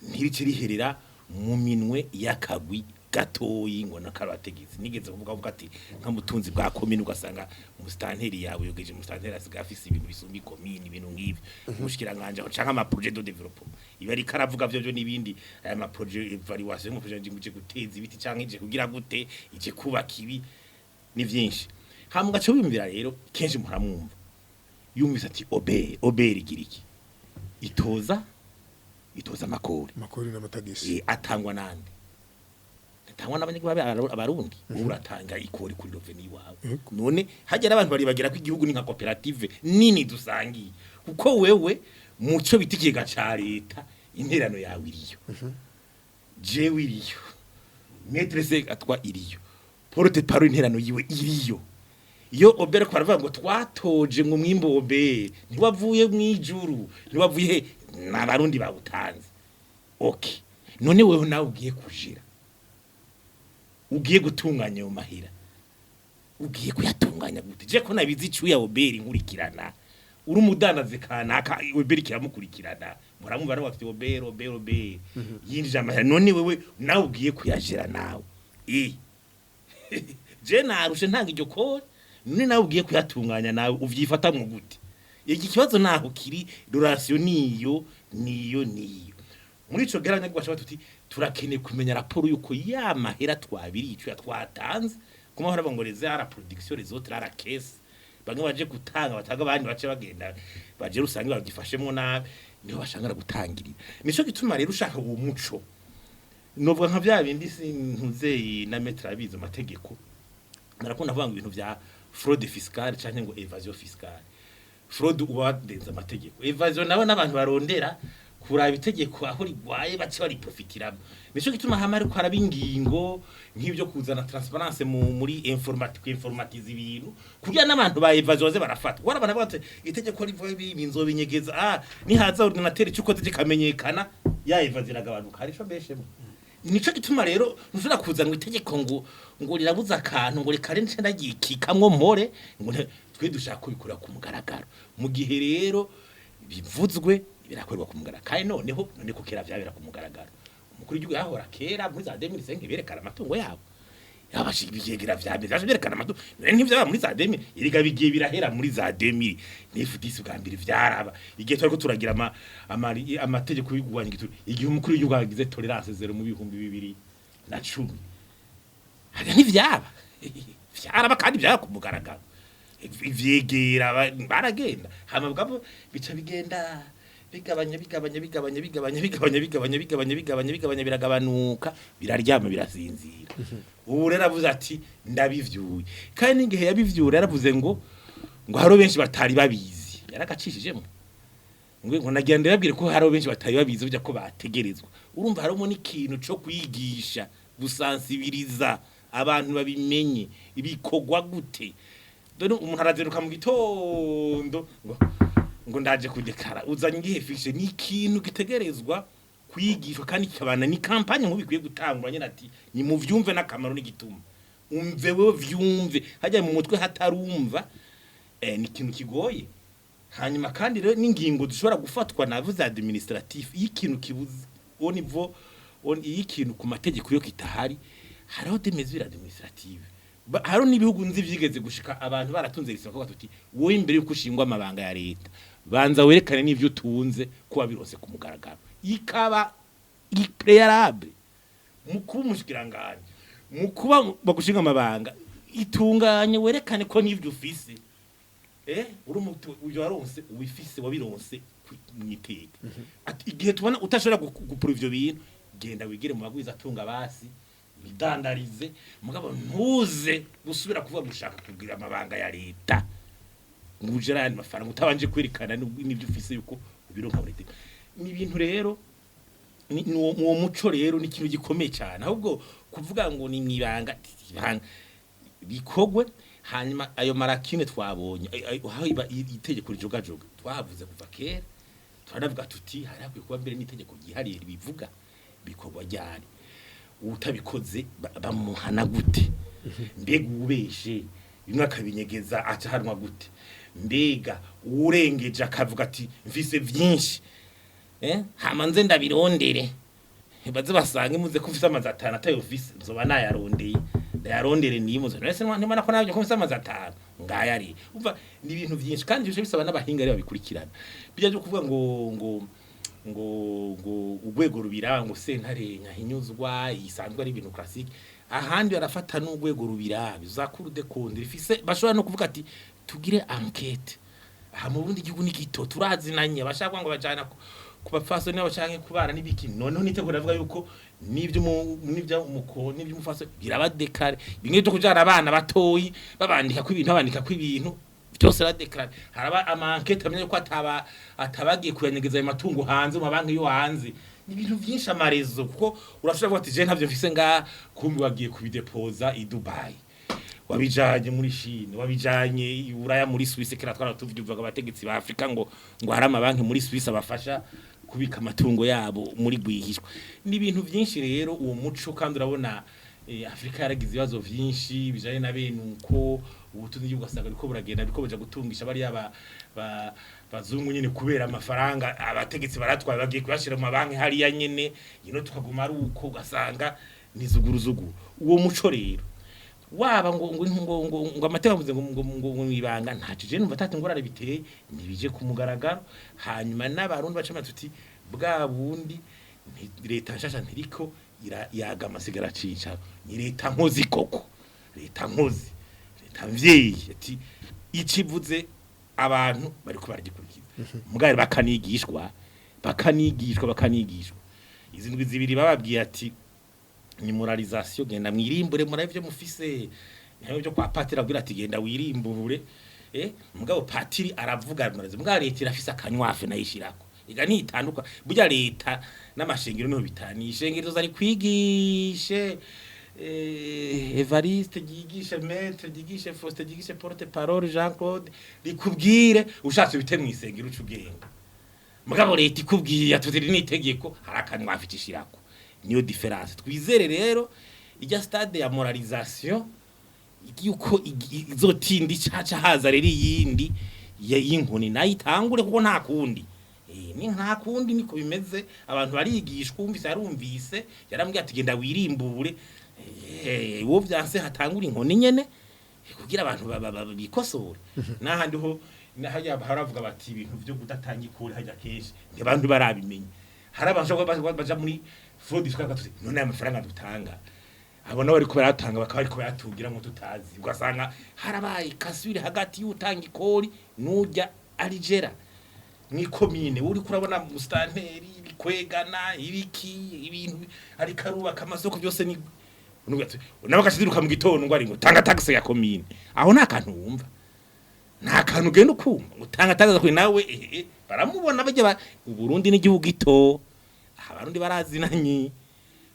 ntirice riherera mu minwe y'akagwi gatoyi ngo nakarategetse nigeze kuvuga ati nka mutunzi bwa komine ugasanga mustanteri yawe yogeje mustanteri asiga afise ibintu bisumbi komine ibintu nk'ivyo mushikiranganje canka ama projet de développement ibari karavuga byo nibindi aya ma projet evaluation mu projet ngije guteza ibiti canke ije kugira gute ije kubaka ibi ni vyinshi hamuga cyo bimvira rero kenshi muramwumva yumvise ati oberi giriki itoza amakori n'amatagisi atangwa nande tangwa n'abanyagihugu abarundi uratanga ikori kuri reveni wawe none hagera abantu bari bagira ko igihugu ni nka koperative nini dusangiye kuko wewe muco bitikega ca leta interano yawe iriyo jewe iriyo maîtresse atwa iriyo porte parole interano yiwe iriyo iyo obere ko baravuga ngo twatoje ngo mwimbo obe ntiwavuye mwijuru ntiwavuye n'abarundi bawutanze okay none wewe nawe ugiye kujira ugiye gutunganya yo mahira ugiye kuyatunganya gute je ko nabizi cuya oberi nkurikirana uri umudandaze kanaka oberi kiramukurikirana muramumva no bafite oberi yinjije amahira none wewe nawe ugiye kuyajira nawe je narushe ntanga iryo kore none nawe ugiye kuyatunganya nawe uvyifata mu gute iki kibazo naho kiri relation niyo muri ico geranya gwasha batuti turakeneye kumenya raporo yuko ya mahera twabiri ico twatanze kuma hora bangoreze ara production les autres ara caisse bamwe baje gutanga bataga abandi bace bagenda baje rusange bagifashemwo nabi niho bashangara gutangirira nico gituma rero ushaka uwo muco novuga nka bya bindi sintuze na metra bizo amategeko narakunda vuga ngo ibintu vya fraude fiscale canke ngo evasion fiscale fraude ubadenza amategeko evasion nawe n'abantu barondera kuraba itegeko aho rigwaye bace bari profitiramo nico gituma hamari ko arabingingo nk'ibyo kuzana transparence muri informatize ibintu kugira n'abantu ba evasion ze barafata wara bana bate itegeko rivuye binzo binyegeza ni haza ordinateur cyuko zikamenyekana ya evasion agabanuka arico beshemo nico gituma rero nuzura kuzana itegeko ngo rirabuza akantu ngo rekare nce ndagikikamwo mpore ngo twe dushaka kubikura ku mugaragaro mu gihe rero bivuzwe birakorwa ku mugaragaro kandi noneho none ko kera vyabera ku mugaragaro umukuru w'igihugu yahora kera muri za 2005 berekana amatungo yabo yabashigikira vyabera berekana amatungo none ntivyaba muri za 2000 iriga bigiye birahera muri za 2000 nifudisi bwambire vyaraba igihe twariko turagira amategeko y'ugwanya gitu igihe umukuru w'igihugu agize tolerance zero mu bihumbi 2010 hada ntivyaba vyaraba kandi vyara ku mugaragaro ivyegera baragenda hama bwabo bica bigenda bigabanya biragabanuka biraryama birasinzira ubu rero avuze ati ndabivyuye kandi ngihe yabivyura yaravuze ngo haro benshi batari babizi yaragacishijemo ngo nagenda yabwire ko haro benshi batari babizi burya ko bategerezwa urumva harimo n'ikintu cyo kwigisha gusansibiriza abantu babimenye ibikogwa gute dore umuntu arazeruka mu gitondo ngo ndaje kudekara uzanye ngihe fishe ni ikintu gitegerezwa kwigishwa kandi kibana ni kampanye nk'ubikwiye gutangwa nyine ati ni mu vyumve n'akamaro n'igituma umve wewe vyumve hajya mu mutwe hatarumva ni ikintu kigoye hanyuma kandi rero n'ingingo dushobora gufatwa navuze administratif y'ikintu kibuze au niveau y'ikintu ku mategeko yo kitahari hariho des mesures administratives haro n'ibihugu nzi vyigeze gushika abantu baratunze risoko batuti wowe imbere yuko ushingwa amabanga ya leta banza werekane n'ivyo tunze kuba birose ku mugaragaro ikaba iprealable mukuba umushikiranganye mukuba bagushinga amabanga itunganye werekane ko n'ivyo ufise uri umutu uyo waronse wifise wabironse mwiteka ati igihe tubona utashobora gupura ivyo bintu genda wigire mu bagwiza atunga basi bidandarize mugabo ntuze gusubira kuvuga gushaka kugira amabanga ya leta ngujerani mafaranga utabanje kwerekana n'ibyo ufise yuko ubironka muri leta ni ibintu rero ni uwo muco rero ni ikintu gikomeye cyane ahubwo kuvuga ngo ni mwibanga bikogwe hanyuma ayo marakine twabonye aho itegeko rijogajoga twavuze kuva kera twaravuga tuti harakwiye kuba mbere n'itegeko gihariye bivuga bikogwa ryari utabikoze bamuhana gute mbega ubeshe bimwe akabinyegeza acahanwa gute mbega urengeje akavuga ati mfise vyinshi hamanze ndabirondere baze basange muze ko mfise amazi 5 atayo office nzoba nayarondere nimuze nese ntimana ko nabyo ko mfise amazi 5 ngayari umva ni ibintu vyinshi kandi byo bisaba n'abahinga rero babikurikirana bijya byo kuvuga ngo ugwego rubira ngo sentare nyahinyuzwa isanzwe ari ibintu classique ahandi barafata n'ugwego rubira bizakuru de konde rifise bashobora no kuvuga ati tugire enquête aha mu Burundi igihugu nikito turazinanye bashaka ngo bajana bapfaso nabo canke kubana n'ibiki noneho nitegura avuga yuko nivyo umufaso birabadekare bimwe byo kujana abana batoyi babandika ko ibintu byose radekare haraba amankete amenye ko atabagiye kuyanyegeza ayo matungo hanze mu banki yo hanze ibintu byinshi amarezo kuko urashobora kuvuga ati je ntavyo mfise kumbi wagiye kubidepoza i Dubai wabijanye muri Chine wabijanye i Buraya muri Swiss kera twaratuvuga abategetsi ba Afrika ngo hari amabanki muri Swiss abafasha kubika amatungo yabo muri gwihishwa n'ibintu byinshi rero uwo muco kandi urabona Afrika yaragize ibibazo byinshi bijanye na bene uko ubutunzi bw'ugasanga ariko buragenda ariko baje gutungisha bari bazungu nyene kubera amafaranga abategetsi baratwaye bagiye kuyashira mu mabanki hariya nyene tukaguma ari uko ugasanga nizuguruzugu uwo muco rero waba ngo amateka avuze ngo ibanga ntacu je numva ngorane biteye nibije kumugaragaro hanyuma n'abarundi bacama tuti bwa bundi leta nshasha ntiriko yagama sigara cica ni leta nkozi koko leta mvyeyi ati ikivuze abantu bariko baragikurikiza mugare bakanigishwa izi ndwi zibiri bababwiye ati ni moralisation genda mwirimbure muravyo mufise ntayo byo kwa patira agira ati genda wirimbure mugabo patiri aravuga muraze mugabo leta irafise akanywafe nayishirako iga nitanduka burya leta n'amashengero no bitani ishengero zari kwigishe Evariste gigishe maître gigishe Faustin gigishe porte parole Jean Claude likubwire ushatse bite mwisengero ucugenga mugabo leta ikubwiye atutiri nitegeko harakanywa afitishirako niyo difference twizere rero ijya stade ya moralisation yuko izotindi caca haza rero yindi y'inkoni nayitangure kuko nta kundi ni nta kundi niko bimeze abantu barigishwa yarumvise yarambwiye ati genda wirimbure wo byanse hatangura inkoni nyene kugira abantu bikosore nahandi ho nahajya haravuga bati ibintu byo kudatanga ikore hajya keshi ntibantu barabimenya harabanje baja muri fraude twagatuze none amafaranga dutanga abona bari ko baratanga bakaba ariko bayatugira ngo tutazi ugasanga harabaye kasubire hagati y'utanga ikori nujya aligera ni komine uri kurabona mustanteri bikwegana ibiki ibintu ari karubaka amasoko byose ni nabakashidiruka mu gitondo ngo ari ngo tanga taxe ya komine aho nakantu wumva nakantu genda ukumva utanga taxe kuri nawe baramubona bajya Burundi n'igihugu gito abarundi barazinanye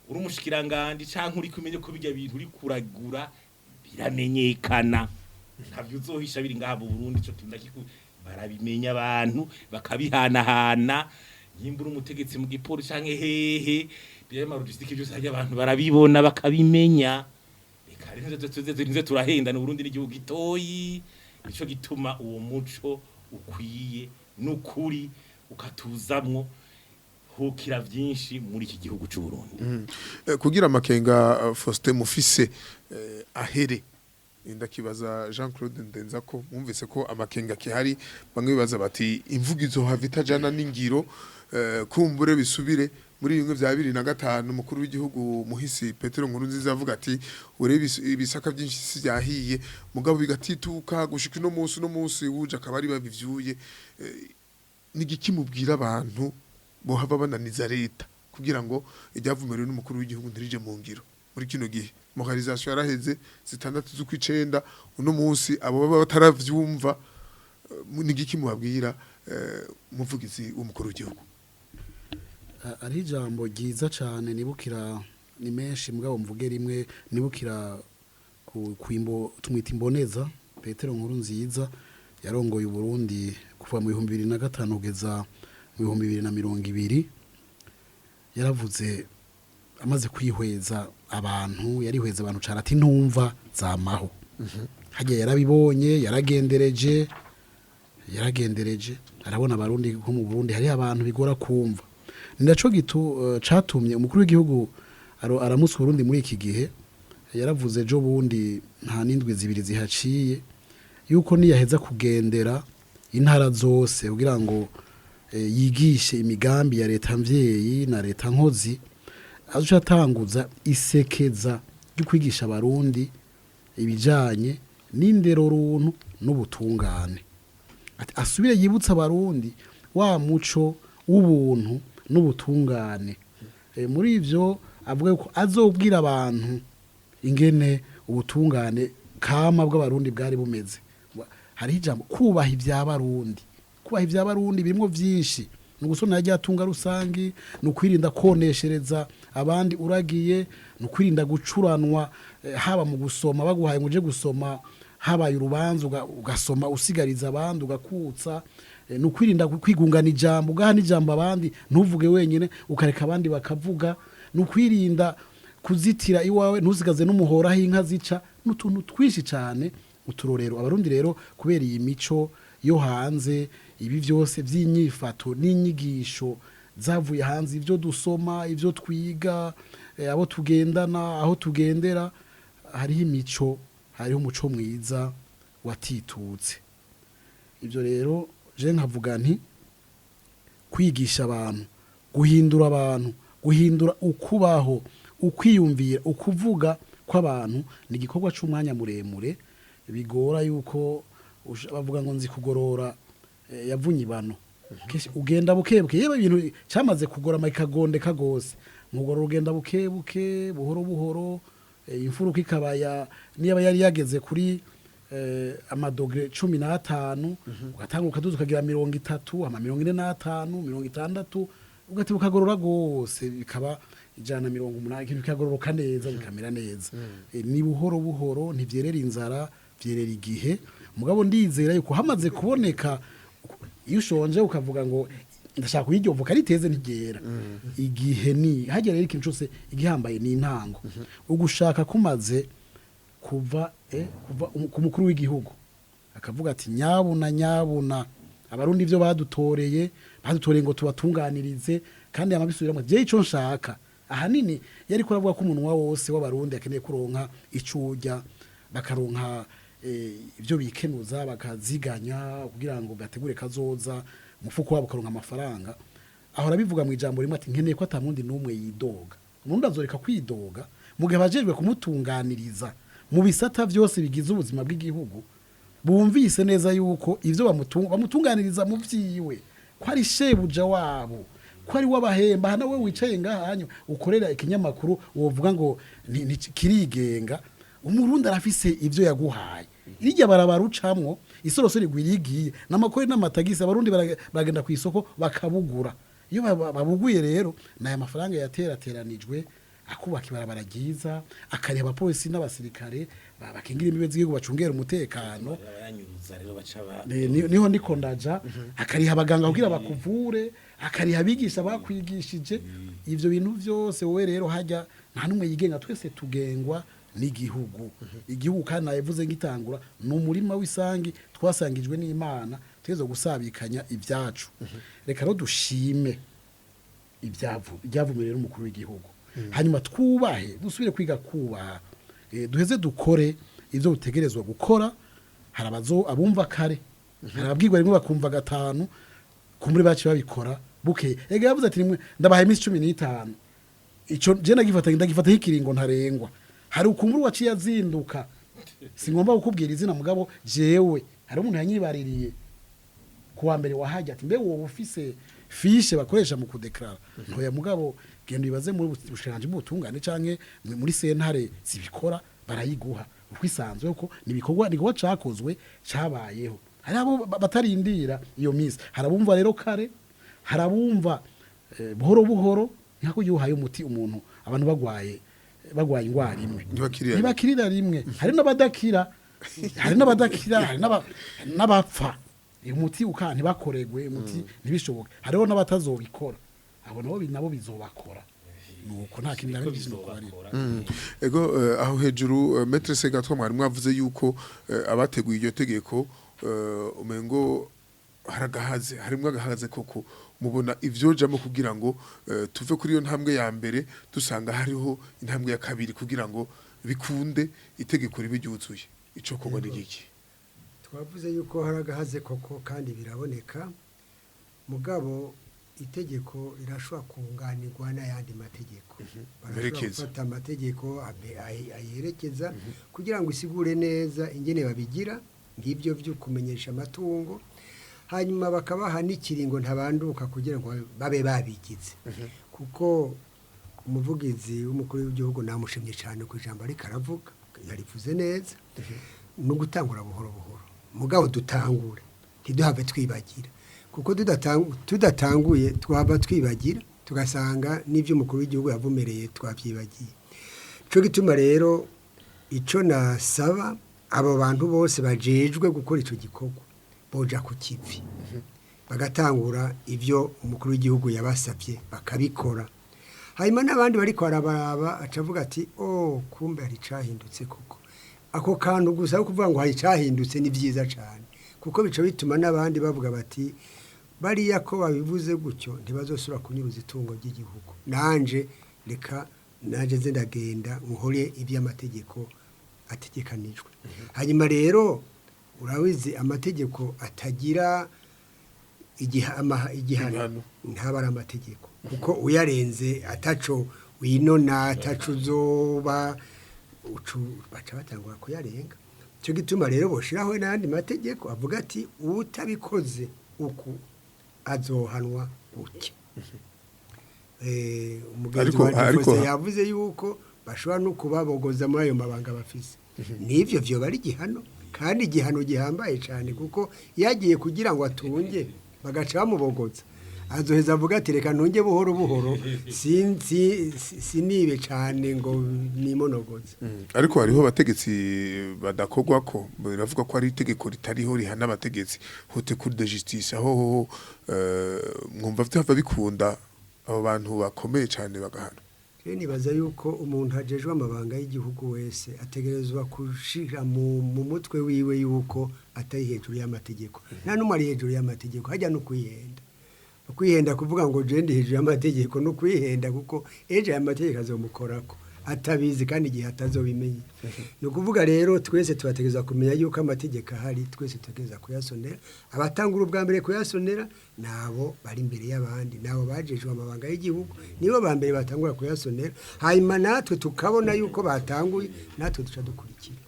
uri umushikirangandi canke uri kumenye ko bijya bintu uri kuragura biramenyekana ntavyo uzohisha biri ngaha mu Burundi cyo tindakiku barabimenya abantu bakabihanahana yimbura umutegetsi mu gipolisi canke hehe byema logistique byose hajya abantu barabibona bakabimenya reka rero turahenda no Burundi n'igihugu gitoyi nico gituma uwo muco ukwiye n'ukuri ukatuzamwo hukira vyinshi muri iki gihugu cy'u Burundi kugira amakenga Faustin mufise ahere ndakibaza Jean Claude Ndenza ko mwumvise ko amakenga kihari bamwe bibaza bati imvugo izohava itajana n'ingiro kumbure bisubire muri bimwe bya 2005 umukuru w'igihugu muhisi Petero Nkurunziza avuga ati urebe ibisaka byinshi sivyahiye mugabo bigatituka gushika no munsi wuje akabari babivyuye nigikimubwira abantu bo haba bananiza leta kugira ngo ijyavumerewe n'umukuru w'igihugu ndirije mu ngiro muri kino gihe moralisation yaraheze 6 z'ukwicenda uno munsi abo baba bataravyumva nigiki mubabwira umuvugizi w'umukuru w'igihugu ari ijambo ryiza cyane nibukira ni menshi mugabo mvuge rimwe nibukira kuimbo tumwita imboneza Petero Nkurunziza yarongoye Burundi kuva mu 2005 kugeza mu 2020 yaravuze amaze kwihweza abantu yarihweza abantu carati ntumva zamaho hajya yarabibonye yaragendereje arabona abarundi nko mu Burundi hari abantu bigora kumva ndaco catumye umukuru w'igihugu aramuswa Burundi muri iki gihe yaravuze jo bundi nta nindwi zibiri zihaciye yuko niyaheza kugendera intara zose kugira ngo yigishe imigambi ya leta mvyeyi na leta nkozi aje atanguza isekeza ryo kwigisha abarundi ibijanye n'indero runtu n'ubutungane ati asubire yibutsa abarundi wa muco w'ubuntu n'ubutungane. Muri ivyo avuga ko azobwira abantu ingene ubutungane kama bw'abarundi bwari bumeze. Hari ijambo kubaha ivy'abarundi. Kubaha ivy'abarundi birimo vyinshi. Nugusona yajya atunga rusangi, nukwirinda koneshereza abandi uragiye, nukwirinda gucuranwa haba mu gusoma baguhaye ngo uje gusoma habaye urubanza ugasoma usigariza abandi ugakutsa, nukwirinda kwigungana ijambo ugaha n'ijambo abandi ntuvuge wenyine ukareka abandi bakavuga, nukwirinda kuzitira iwawe ntusigaze n'umuhora inka zica, n'utuntu twishi cyane uturorero. Abarundi rero kubera iyi mico yo hanze, ibi byose by'inyifato n'inyigisho zavuye hanze, ibyo dusoma, ibyo twiga, abo tugendana, aho tugendera, hariho imico, hariho umuco mwiza watitutse. Ibyo rero je nkavuga nti kwigisha abantu, guhindura abantu, guhindura ukubaho, ukwiyumvira, ukuvuga kw'abantu ni igikorwa cy'umwanya muremure, bigora yuko bavuga ngo nzi kugorora yavunye ibano. Ugenda bukebuke, yeba ibintu cyamaze kugorama ikagondeka gose, mugorora ugenda bukebuke buhoro buhoro, imfuruka ikabaya niba yari yageze kuri amadogre 15 ugatanga ukaduza ukagira 30 ama 45 60 ugati ukagorora gose bikaba 180 ikintu kagororoka neza bikamera neza. Ni buhoro buhoro ntivyerera inzara, vyerera igihe. Mugabo ndizera yuko hamaze kuboneka, iyo ushonje ukavuga ngo ndashaka kuyiryovuka riteze ntigera, igihe ni hagera rero ikintu cyose igihambaye ni intango. Ugushaka kumaze kuva ku mukuru w'igihugu akavuga ati nyabuna abarundi ivyo badutoreye ngo tubatunganirize, kandi amabisubiramo je ico nshaka. Ahanini yari kuravuga ko umunwa wose w'abarundi akeneye kuronka icurya, bakaronka ibyo bikenuza, bakaziganya kugira ngo gategure kazoza umufuko wabo karonka amafaranga. Aho rabivuga mu ijambo rimwe ati nkeneye ko atamundi numwe yidoga. Umuntu azoreka kwidoga mugihe bajejwe kumutunganiriza mu bisata byose bigize ubuzima bw'igihugu, bumvise neza yuko ivyo bamutunganiriza mu vyiwe ko ari shebuja wabo, ko ari wabahemba. Hana we wicaye ngahanyu ukorera ikinyamakuru wovuga ngo kirigenga, umurundi arafise ivyo yaguhaye. Irya barabarucamwo isorosori gwirigiye namakore n'amatagisi, abarundi baragenda ku isoko bakabugura. Iyo babuguye rero naye amafaranga yaterateranijwe akubaka ibarabara ryiza, akareba abapolisi n'abasirikare bakingira imbibe z'igihugu bacungera umutekano, niho ndiko ndaja, akariha abaganga kugira bakuvure, akariha abigisha bakwigishije. Ivyo bintu vyose wowe rero hajya nta numwe yigenga, twese tugengwa n'igihugu. Igihugu kandi nayevuze ngitangura n'umurima w'isangi twasangijwe n'Imana, tezo gusabikanya ibyacu. Reka rero dushime ibyavumerera umukuru w'igihugu, hanyuma twubahe, dusubire kwiga kubaha, duheze dukore ivyo utegerezwa gukora. Harabazo abumva kare, harabwirwa rimwe bakumva gatanu, kumuri baci babikora buke. Ega yavuze ati ndabahaye imisi 15, ico je ndagifata hikiringo ntarengwa. Hari ukumburu waciye azinduka, singomba kukubwira izina mugabo jewe hari umuntu yanyibaririye kuwa mbere wahajya ati mbe wowe ufise fiche bakoresha mu kudeclara ntoya mugabo genda ibaze muri bushanje butungane canke muri sentare zibikora barayiguha ukwisanzwe uko nibikorwa cakozwe cabayeho. Hari abo batarindira iyo misi, harabumva rero kare, harabumva buhoro buhoro, nkako yuhaye umuti umuntu abantu bagwaye ingwara imwe ntibakirira rimwe. Hari n'abadakira, hari n'abapfa umuti ukanti bakoregwe umuti ntibishoboke. Hariho n'abatazobikora, abo nabo bizobakora. Nuko nta kintu nabigize no kwari. Ego aho hejuru Maître Segatwa mwari mwavuze yuko abateguye iryo tegeko umengo haragahaze, harimwe agahaze koko. Mubona ivyojamo kugira ngo tuve kuri iyo ntambwe ya mbere dusanga hariho intambwe ya kabiri kugira ngo bikunde itegeko ribijuzuye. Ico kogwa n'igiki? Twavuze yuko haragahaze koko kandi biraboneka, mugabo itegeko rirashobora kunganirwa n'ayandi mategeko. Barashobora gufata amategeko ayerekeza kugira ngo isigure neza ingene babigira ngibyo byo kumenyesha amatungo. hanyuma bakabaha n'ikiringo ntabanduka kugira ngo babe babigize kuko umuvugizi w'umukuru w'igihugu namushimye cyane ku ijambo ariko aravuga yarivuze neza no gutangura buhoro buhoro mugabo dutangure ntiduhave twibagira kuko tudatanguye twaba twibagira tugasanga n'ibyo umukuru w'igihugu yavumereye twabyibagiye cyo gituma rero ico nasaba abo bantu bose bajejwe gukora ico gikorwa boja ku kivi bagatangura ivyo umukuru w'igihugu yabasabye bakabikora hanyuma n'abandi bari kwarabaraba acavuga ati kumbe hari cahindutse kuko ako kantu gusa yo kuvuga ngo hari cahindutse ni vyiza cyane kuko bico bituma n'abandi bavuga bati bariya ko babivuze gutyo ntibazosura kunyuruza itungo ry'igihugu nanje reka naje ndagenda nkore iby'amategeko ategekanijwe hanyuma rero urawize amategeko atagira igihano ntabara amategeko kuko uyarenze ataco winona ataco uzoba baca batangura kuyarenga cyo gituma rero boshiraho n'andi mategeko avuga ati utabikoze uku azohanwa uke umugenzi wa yavuze yuko bashobora no kubabogoza muri ayo mabanga bafise n'ivyo vyo bari gihano kandi igihano gihambaye cyane kuko yagiye kugira ngo atunge bagaca bamubogoza azoheza avuga ati reka ntunge buhoro buhoro sinibe cyane ngo nimonogoze ariko hariho abategetsi badakogwa ko biravuga ko ari itegeko ritariho rihana abategetsi hote cour de justice aho mwumva vyava bikunda abo bantu bakomeye cyane bagahana nibaza yuko umuntu hajejwe amabanga y'igihugu wese ategerezwa kushira mu mutwe wiwe yuko atari hejuru y'amategeko nta numwe ari hejuru y'amategeko hajya no kwihenda kuvuga ngo je ndi hejuru y'amategeko no kwihenda kuko eje y'amategeko azomukorako atabizi kandi igihe atazobimenye no kuvuga rero twese tubategeza kumenya yuko amategeko ahari twese tutegeza kuyasonera abatangura ubwa mbere kuyasonera nabo bari imbere y'abandi nabo bajejwe amabanga y'igihugu nibo ba mbere batangura kuyasonera hanyuma natwe tukabona yuko batanguye natwe duca dukurikira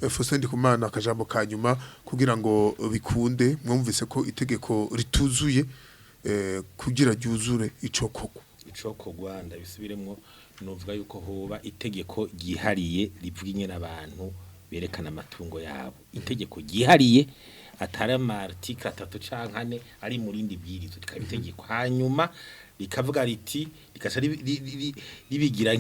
Faustin Ndikumana akajambo kanyuma kugira ngo bikunde mwumvise ko itegeko rituzuye kugira ryuzure icokogwa ndabisubiremwo novuga yuko hoba itegeko gihariye rivuga ingene abantu berekana amatungo yabo itegeko gihariye atari amarticle 3 canke 4 ari mu rindi bwirizo rikabitegeko hanyuma rikavuga riti rikasha ribigira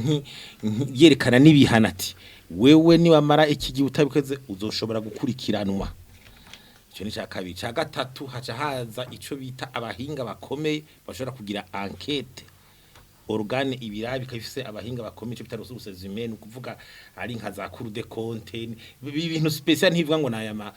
yerekana n'ibihana ati wewe ni wamara iki gihe utabikoze uzoshobora gukurikiranwa icyo ni cyakabiri cya gatatu haca haza ico bita abahinga bakomeye bashobora kugira enquête organe ibirabi kafise abahinga bakomeye cyo bita ressources humaines kuvuga ari nka za cour de compte ibintu special ntivuga ngo naya ma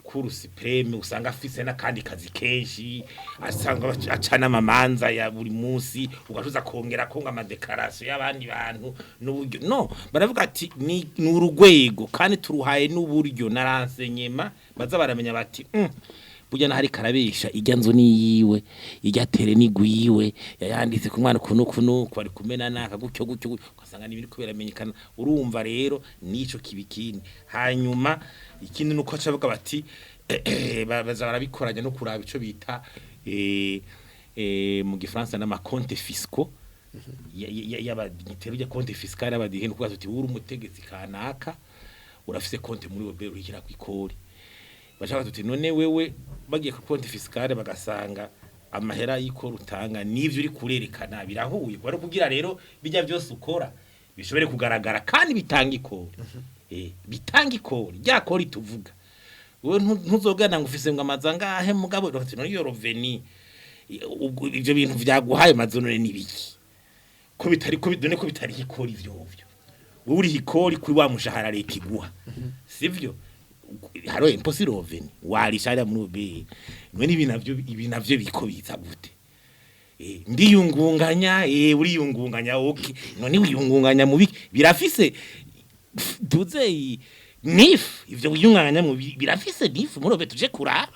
cour supreme usanga afise nakandi kazi kenshi asanga acana amamanza ya buri munsi ugashuza kongera konga ama declaration y'abandi bantu n'uburyo no baravuga ati ni urugwego kandi turuhaye n'uburyo naransenyema baza baramenya bati burya nahari karabesha ijya nzu niyiwe ijya tere nigwiwe yayanditse ku mwana kuno kwari kumena naka gutyo ugasanga nibiri kubera menyekana urumva rero nico kibikini hanyuma ikindi nuko acavuga bati baza barabikoranya no kuraba ico bita mu gifaransa n'ama compte fiscaux y'abadinitero ya compte fiscal abadihe kuko ati uri umutegetsi kanaka urafise compte muri wobe urikira kwikori bashaka tuti none wewe bagiye ku compte fiscale bagasanga amahera y'iko rutanga nivyo uri kurerekana birahuye bari kugira rero bijya byose ukora bishobore kugaragara kandi bitanga ikori bitanga ikori rya kori tuvuga wewe ntuzogana ngo ufise ngo amazanga ahe mugabo roti no yo roveni ivyo bintu vyaguhaye mazonone nibiki ko bitari ko bidone ko bitari ikori vyovyo wowe uri ikori kuri wa mushahara leta iguha sivyo haro impossible roveni warishara muri be none ibinavyo biko biza gute ndiyungunganya uriyungunganya okay none wiyungunganya mubi birafise duze nif ivyo wiyungunganya mubi birafise nif murobe tuje kuraba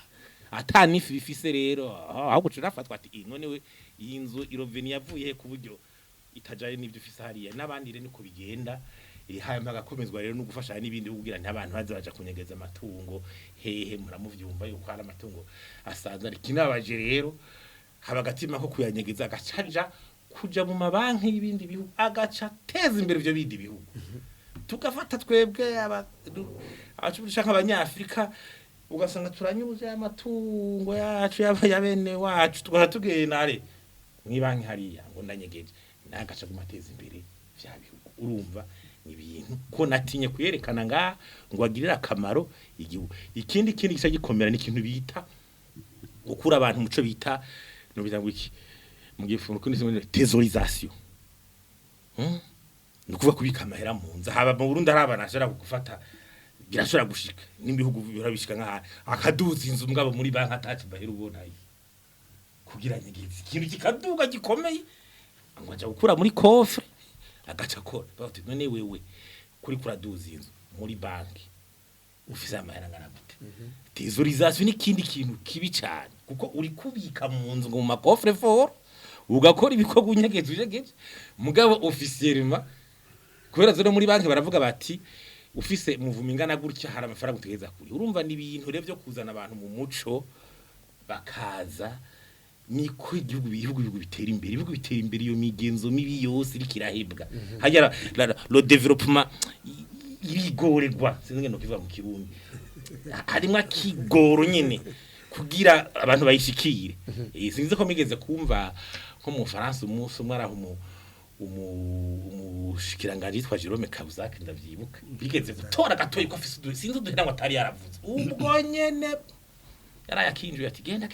ata nif bifise rero ahubwo turafatwa ati none we iyi nzu iroveni yavuye ku buryo itajaye n'ibyo ufise hariya n'abandi rero niko bigenda hanyuma agakomezwa rero no gufashanya n'ibindi kugira nti abantu baza baja kunyegeza amatungo hehe muramuvyumva yuko hari amatungo asanzwe ari kinabaje rero haba agatima ko kuyanyegeza agacaja kuja mu mabanki y'ibindi bihugu agaca teza imbere ivyo bindi bihugu tugafata twebwe abashaka abanyafrika ugasanga turanyuze amatungo yacu y'abene wacu tugatugenda mwibanki hariya ngo ndanyegeje nagaca gumateza imbere vya bihugu urumva ibintu ko natinye kuyerekana nga ngo agirira akamaro igihugu ikindi gica gikomera ni ikintu bita gukura abantu muco bita no bizango iki mu gifungo kuni tesorisation no kuva kubika amahera mu nza haba mu Burundi arabana ashara gufata birashobora gushika n'imihugu birabishika nka akaduza inzu mugabo muri banki atacu bahera ubona kugira nyegezi ikintu kikaduga gikomeye ngo aja gukura muri kofre agaca kora bati none wewe kuri kuraduza inzu muri banki ufise amahera ngana gute tesorisation n'ikindi kintu kibi cyane kuko uri kubika mu nzu ngo mu makofre fort ugakora ibikorwa unyegeje mugabo officiellement kubera zo muri banki baravuga bati ufise muvuma ingana gutya hari amafaranga utegeza kuri urumva ni ibintu rero byo kuzana abantu mu muco bakaza niko ibihugu bitera imbere iyo migenzo mibi yose irikirahebwa hajya le développement ibigorerwa sinzi no kiva mu kirundi harimo akigoro nyene kugira abantu bayishikire sinzi ko migeze kumva ko mu France umunsi umwe araho umushikiranganje yitwa Jerome Kabuzak ndavyibuka bigeze gutora gatoyi ko afise sinzi duhera ngo atari yaravuze ubwo nyene yarayakinjuye ati genda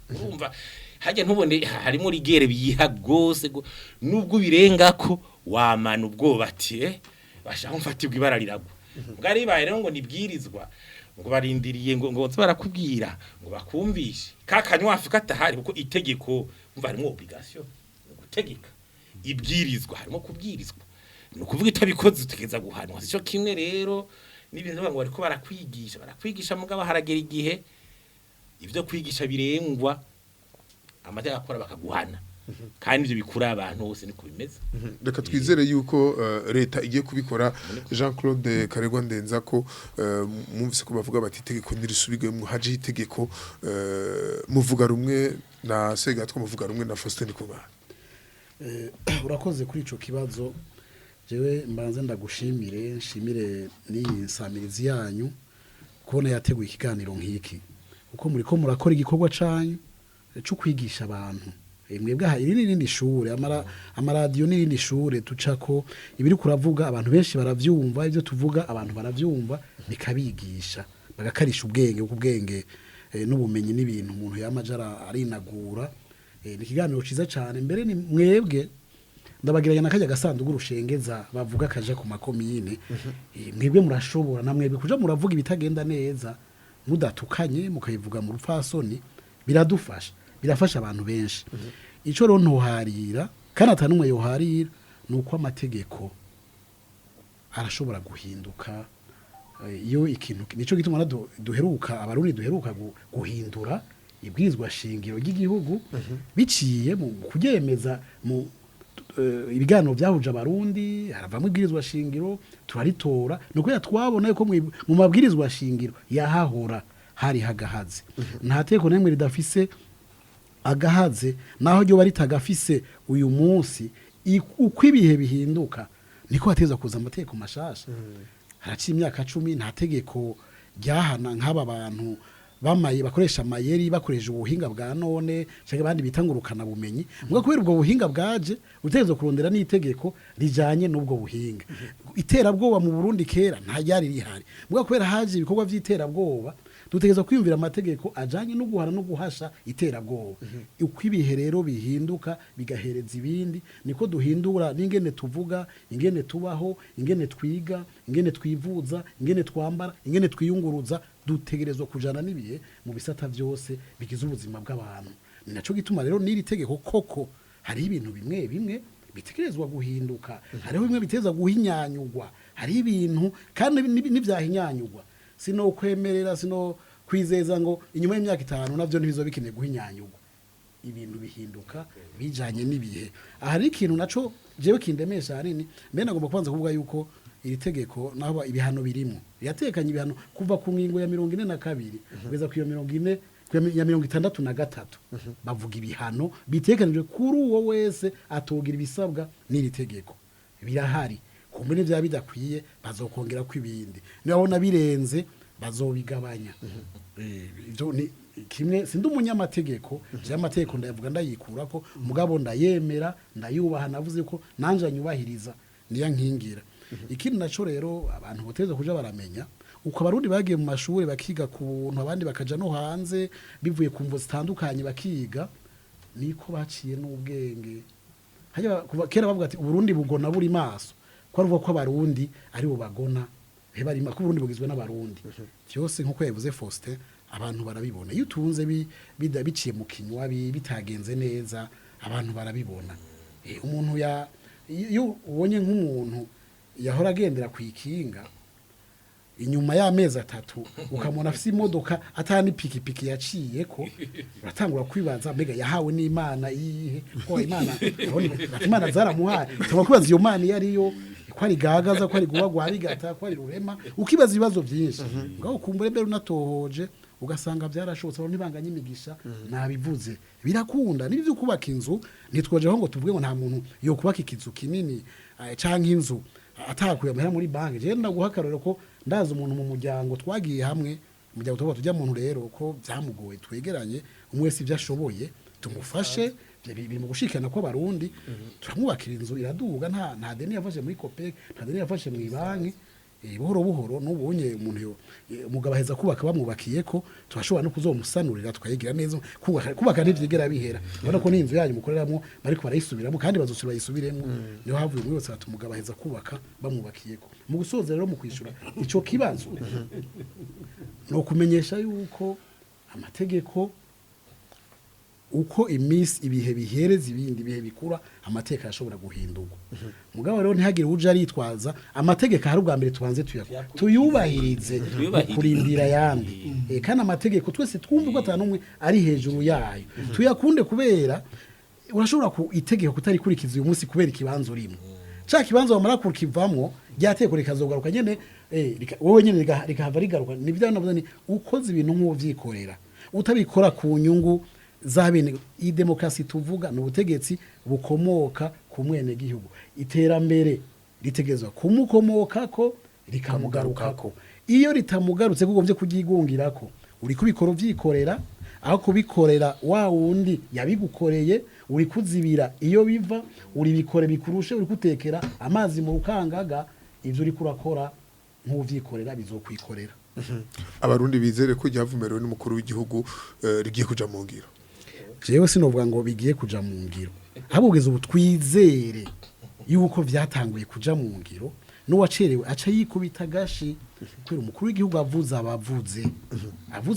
urumva hajya ntubone harimo rigere biyiha gose nubwo birenga ko wamana ubwoba ati bashaka mfatirwa ibara riragwa ngari baye rero ngo nibwirizwa ngo barindiriye ngo barakubwira ngo bakumvishe kakanywa Afrika atahari kuko itegeko umva harimo obligation gutegeka ibwirizwa harimo kubwirizwa no kuvuga itabikoze utegeza guhanwa sico kimwe rero n'ibintu ngo bariko barakwigisha mugabo haragera igihe ivyo kwigisha birengwa amateka akora bakaguhana kandi ivyo bikura abantu bose niko bimeze reka twizere yuko leta igiye kubikora Jean-Claude Karegwa ndenza ko mumvise ko bavuga bati itegeko nirisubigwe haje itegeko muvuga rumwe na Segatwa muvuga rumwe na Faustin Kubana urakoze kuri ico kibazo jewe mbanze ndagushimire nshimire n'iyi nsamirizi yanyu kubona yateguye ikiganiro nk'iki uko muri ko murakora igikorwa canyu cyo kwigisha abantu mwebwe aha iri nindi shure amaradiyo n'irindi shure tucako ibiri kuravuga abantu benshi baravyumva ivyo tuvuga abantu baravyumva bikabigisha bagakarisha ubwenge n'ubumenyi n'ibintu umuntu yamajara arinagura ni ikiganiro ciza cyane mbere ni mwebwe ndabagiranye nakajya gasandugu rushengeza bavuga kaje ku makomine mwebwe murashobora na mwebwe kuja muravuga ibitagenda neza mudatukanye mukayivuga mu rupfasoni birafasha abantu benshi ico rero ntuharira kandi atanumwe yoharira nuko amategeko arashobora guhinduka iyo ikintu nico gituma duheruka abarundi duheruka guhindura ibwirizwa shingiro ry'igihugu biciye mu kugemeza mu ibiganiro byahuje abarundi haravamo ibwirizwa shingiro turaritora nuko twabona yuko mu mabwirizwa shingiro yahahora hari hagahaze nta teko nemwe ridafise agahaze naho ryo bari tagafise uyu munsi uko ibihe bihinduka niko hateza kuza amateko mashasha haraciye imyaka 10 nta tegeko ryahana nk'aba bantu bamaye bakoresha amayeri bakoresha ubuhinga bwa none cyangwa abandi bitangurukana bumenyi mbwa kubera ubwo buhinga bwaje utegezo kurondera n'itegeko rijanye n'ubwo buhinga iterabwoba mu Burundi kera nta ryari rihari mbwa kubera haje ibikorwa vy'iterabwoba dutegeza kwiyumvira amategeko ajanye no guhana no guhasha iterabwoba uko ibihe rero bihinduka bigahereza ibindi niko duhindura n'ingene tuvuga ingene tubaho ingene twiga ingene twivuza ingene twambara ingene twiyunguruza dutegerezwa kujana nibiye mu bisata byose bigize ubuzima bw'abantu ni naco gituma rero n'iri tegeko koko hari ibintu bimwe bitegerezwa guhinduka hariho bimwe biteza guhinyanyugwa hari ibintu kandi n'ivyahinyanyugwa sino kwemerera sino kwizeza ngo inyuma y'imyaka 5 navyo ntibizo bikeneye guhinyanyugwa ibintu bihinduka bijanye n'ibihe aha ari ikintu naco jewe kindemesha hanini mbe nagomba kubanza kuvuga yuko iri tegeko naho ibihano birimo yatekanye ibihano kuva ku ngingo ya 42 kugeza ku 40 ya 63 bavuga ibihano bitekanijwe kuri uwo wese atogira ibisabwa n'iri tegeko birahari kumbene bya bidakwiye bazokongera ko ibindi nibabona birenze bazobigabanya ibyo ni kimwe sindi umunyamategeko je amategeko ndayavuga ndayikura ko mugabo ndayemera ndayubaha navuze ko nanje nyubahiriza niya nkingira ikindi naco rero abantu boteza kuja baramenya uko abarundi bagiye mu mashuri bakiga ku buntu abandi bakaja no hanze bivuye ku mvo zitandukanye bakiga niko baciye n'ubwenge hajya kera bavuga ati uburundi bugona buri maso ko aruvuga ko abarundi ari bo bagona bari ko uburundi bugizwe n'abarundi cyose nkuko yavuze Faustin abantu barabibona iyo utunze biciye mu kinywa bitagenze neza abantu barabibona umuntu iyo ubonye nk'umuntu yahora agendera ku ikinga inyuma y'amezi 3 ukamona afite imodoka atani pikipiki yaciye ko batangura kwibaza mbega yahawe n'Imana iyihe ko Imana zaramuhaye cyangwa kwibaza iyo Mana yariyo ko ari gagaza ko ari guwagwa ari gata ko ari rurema ukibaza ibibazo byinshi ngaho kumbure mbere unatohoje ugasanga byarashobotse ntibanganye imigisha nabivuze birakunda n'ibyo kubaka inzu nitwojeho ngo tuvuge ngo nta muntu yo kubaka ikizu kinini canke inzu atakuye amahera muri banki je ndaguhakarira ko ndaza umuntu mu muryango twagiye hamwe umuryango tuba tujya muntu rero ko byamugoye twegeranye umwese ibyo ashoboye tumufashe biri mu gushikana ko barundi turamwubakira inzu iraduga nta deni yafashe muri Copec nta deni yafashe mu banki buhoro buhoro n'ubunye umuntu umugabo aheza kubaka bamwubakiye ko turashobora no kuzomusanurira tukayigira neza kubaka ntivyigera bihera ubona ko n'inzu yanyu mukoreramo bariko barayisubiramo kandi bazosubira bayisubiremo niho havuye muri yose umugabo aheza kubaka bamwubakiye ko mu gusoza rero mu kwishura ico kibazo no kumenyesha yuko amategeko uko imisi ibihe bihereza ibindi bihe bikura amateka yashobora guhindurwa mugabo rero ntihagire uje aritwaza amategeko hari ubwa mbere tubanze tuyubahirize kurindira yandi kandi amategeko twese twumva ko atanumwe ari hejuru yayo tuyakunde kubera urashobora ku itegeko kutari kurikiza uyu munsi kubera ikibanzo urimo cha kibanzo bamara kukivamwo ryateko rikazogaruka nyene wowe nyene rikahava rigaruka nibyo navuze ni ukoze ibintu nk'uvyikorera utabikora ku nyungu zabene idemokrasi tuvuga no butegetsi bukomoka ku mwene gihugu iterambere ritegezwa kumukomokako rikamugarukako iyo ritamugarutse kugombye kugigungirako uri kubikora vyikorera aho kubikorera wa wundi yabigukoreye uri kuzibira iyo biva uri bikore bikurushe uri kutekera amazi mu rukangaga ivyo uri kurakora nk'uvyikorera bizokwikorera abarundi bizere ko ryavumerewe n'umukuru w'igihugu rigiye kuja mu ngiro jewe sinovuga ngo bigiye kuja mu ngiro habugeze ubu twizere yuko vyatanguye kuja mu ngiro n'uwacerewe aca yikubita gashi kwera umukuru w'igihugu avuze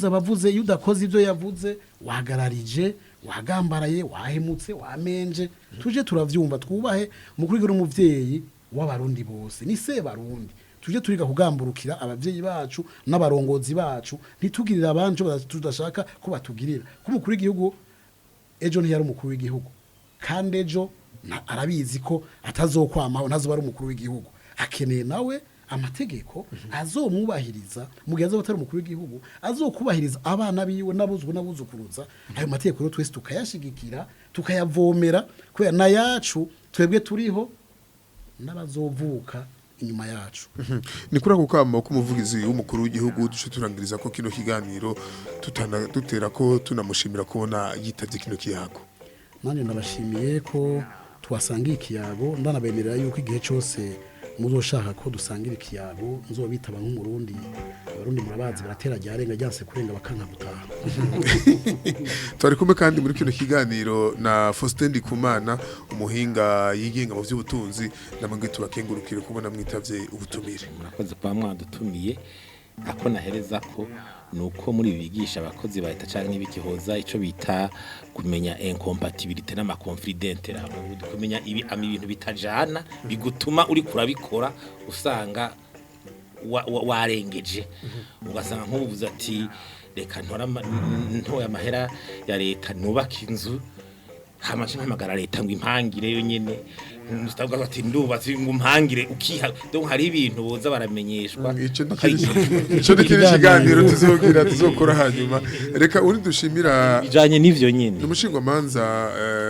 abavuze iyo udakoze ivyo yavuze wahagararije wagambaraye wahemutse wamenje tuje turavyumva twubahe umukuru w'igihugu n'umuvyeyi w'abarundi bose ni se barundi tuje turiga kugamburukira abavyeyi bacu n'abarongozi bacu ntitugirira abanje tudashaka ko batugirira ko umukuru w'igihugu ejo ntiyari umukuru w'igihugu kandi ejo arabizi ko atazokwamaho ntazoba ari umukuru w'igihugu akeneye nawe amategeko azomwubahiriza mu gihe azotari umukuru w'igihugu azokubahiriza abana biwe n'abuzukuruza ayo mategeko rero twese tukayashigikira tukayavomera kubera na yacu twebwe turiho n'abazovuka inyuma yacu ni kuri ako kama k'umuvugizi w'umukuru w'igihugu duce turangiriza ko kino kiganiro dutera ko tunamushimira kubona yitavye kino kiyago nanje ndabashimiye ko twasangiye ikiyago ndanabemerera yuko igihe cyose muzoshaka ko dusangira ikiyago nzobitaba nk'umurundi abarundi murabazi baratera ryarenga ryanse kurenga bakanka gutaha twari kumwe kandi muri kino kiganiro na Faustin Ndikumana umuhinga yigenga mu by'ubutunzi namwe tubakengurukire kubona mwitavye ubutumire murakoze kwa mwadutumiye ako nahereza ko nuko muri bigisha abakozi bahita canke n'ibikihoza ico bita kumenya incompatibilité n'amaconfidente kumenya ibintu bitajana bigutuma uri kurabikora usanga warengeje ugasanga nk'ubuvuze ati reka ntoya amahera ya leta nubaka inzu hamaje mpamagara leta ngo impangire yo nyene mustavuga bati ndubatse ngo impangire ukiha donc hari ibintu boza baramenyeshwa ico nikiri kiganiro tuzokora hanyuma reka uri dushimira bijanye n'ivyo nyene n'umushingwa manza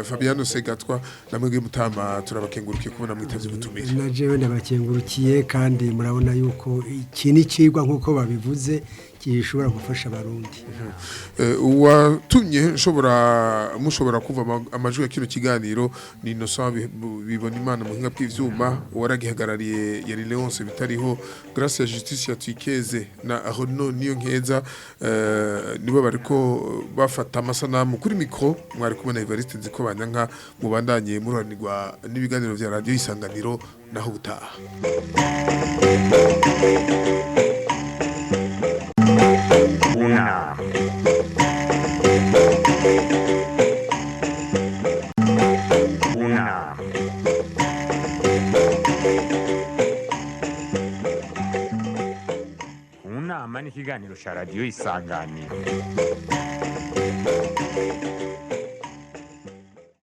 Fabiano Segatwa namwe mutama turabakengurukiye kubona mwitavye ubutumire najewe ndabakengurukiye kandi murabona yuko iki ni cigwa nkuko babivuze gishobora gufasha abarundi watumye mushobora kuva amajwi ya kino kiganiro ni Innocent bibona imana muhinga bw'ivyuma waragihagarariye yari Leonce bitariho grâce ya justice ya Twikeze na Arnaud niyo nkeza nibo bariko bafata amasanamu kuri micro mwari kubona Evariste nziko banyanka mubandanye muranirwa n'ibiganiro vya radio Isanganiro naho butaha Unama ni ikiganiro cya radiyo Isanganiro.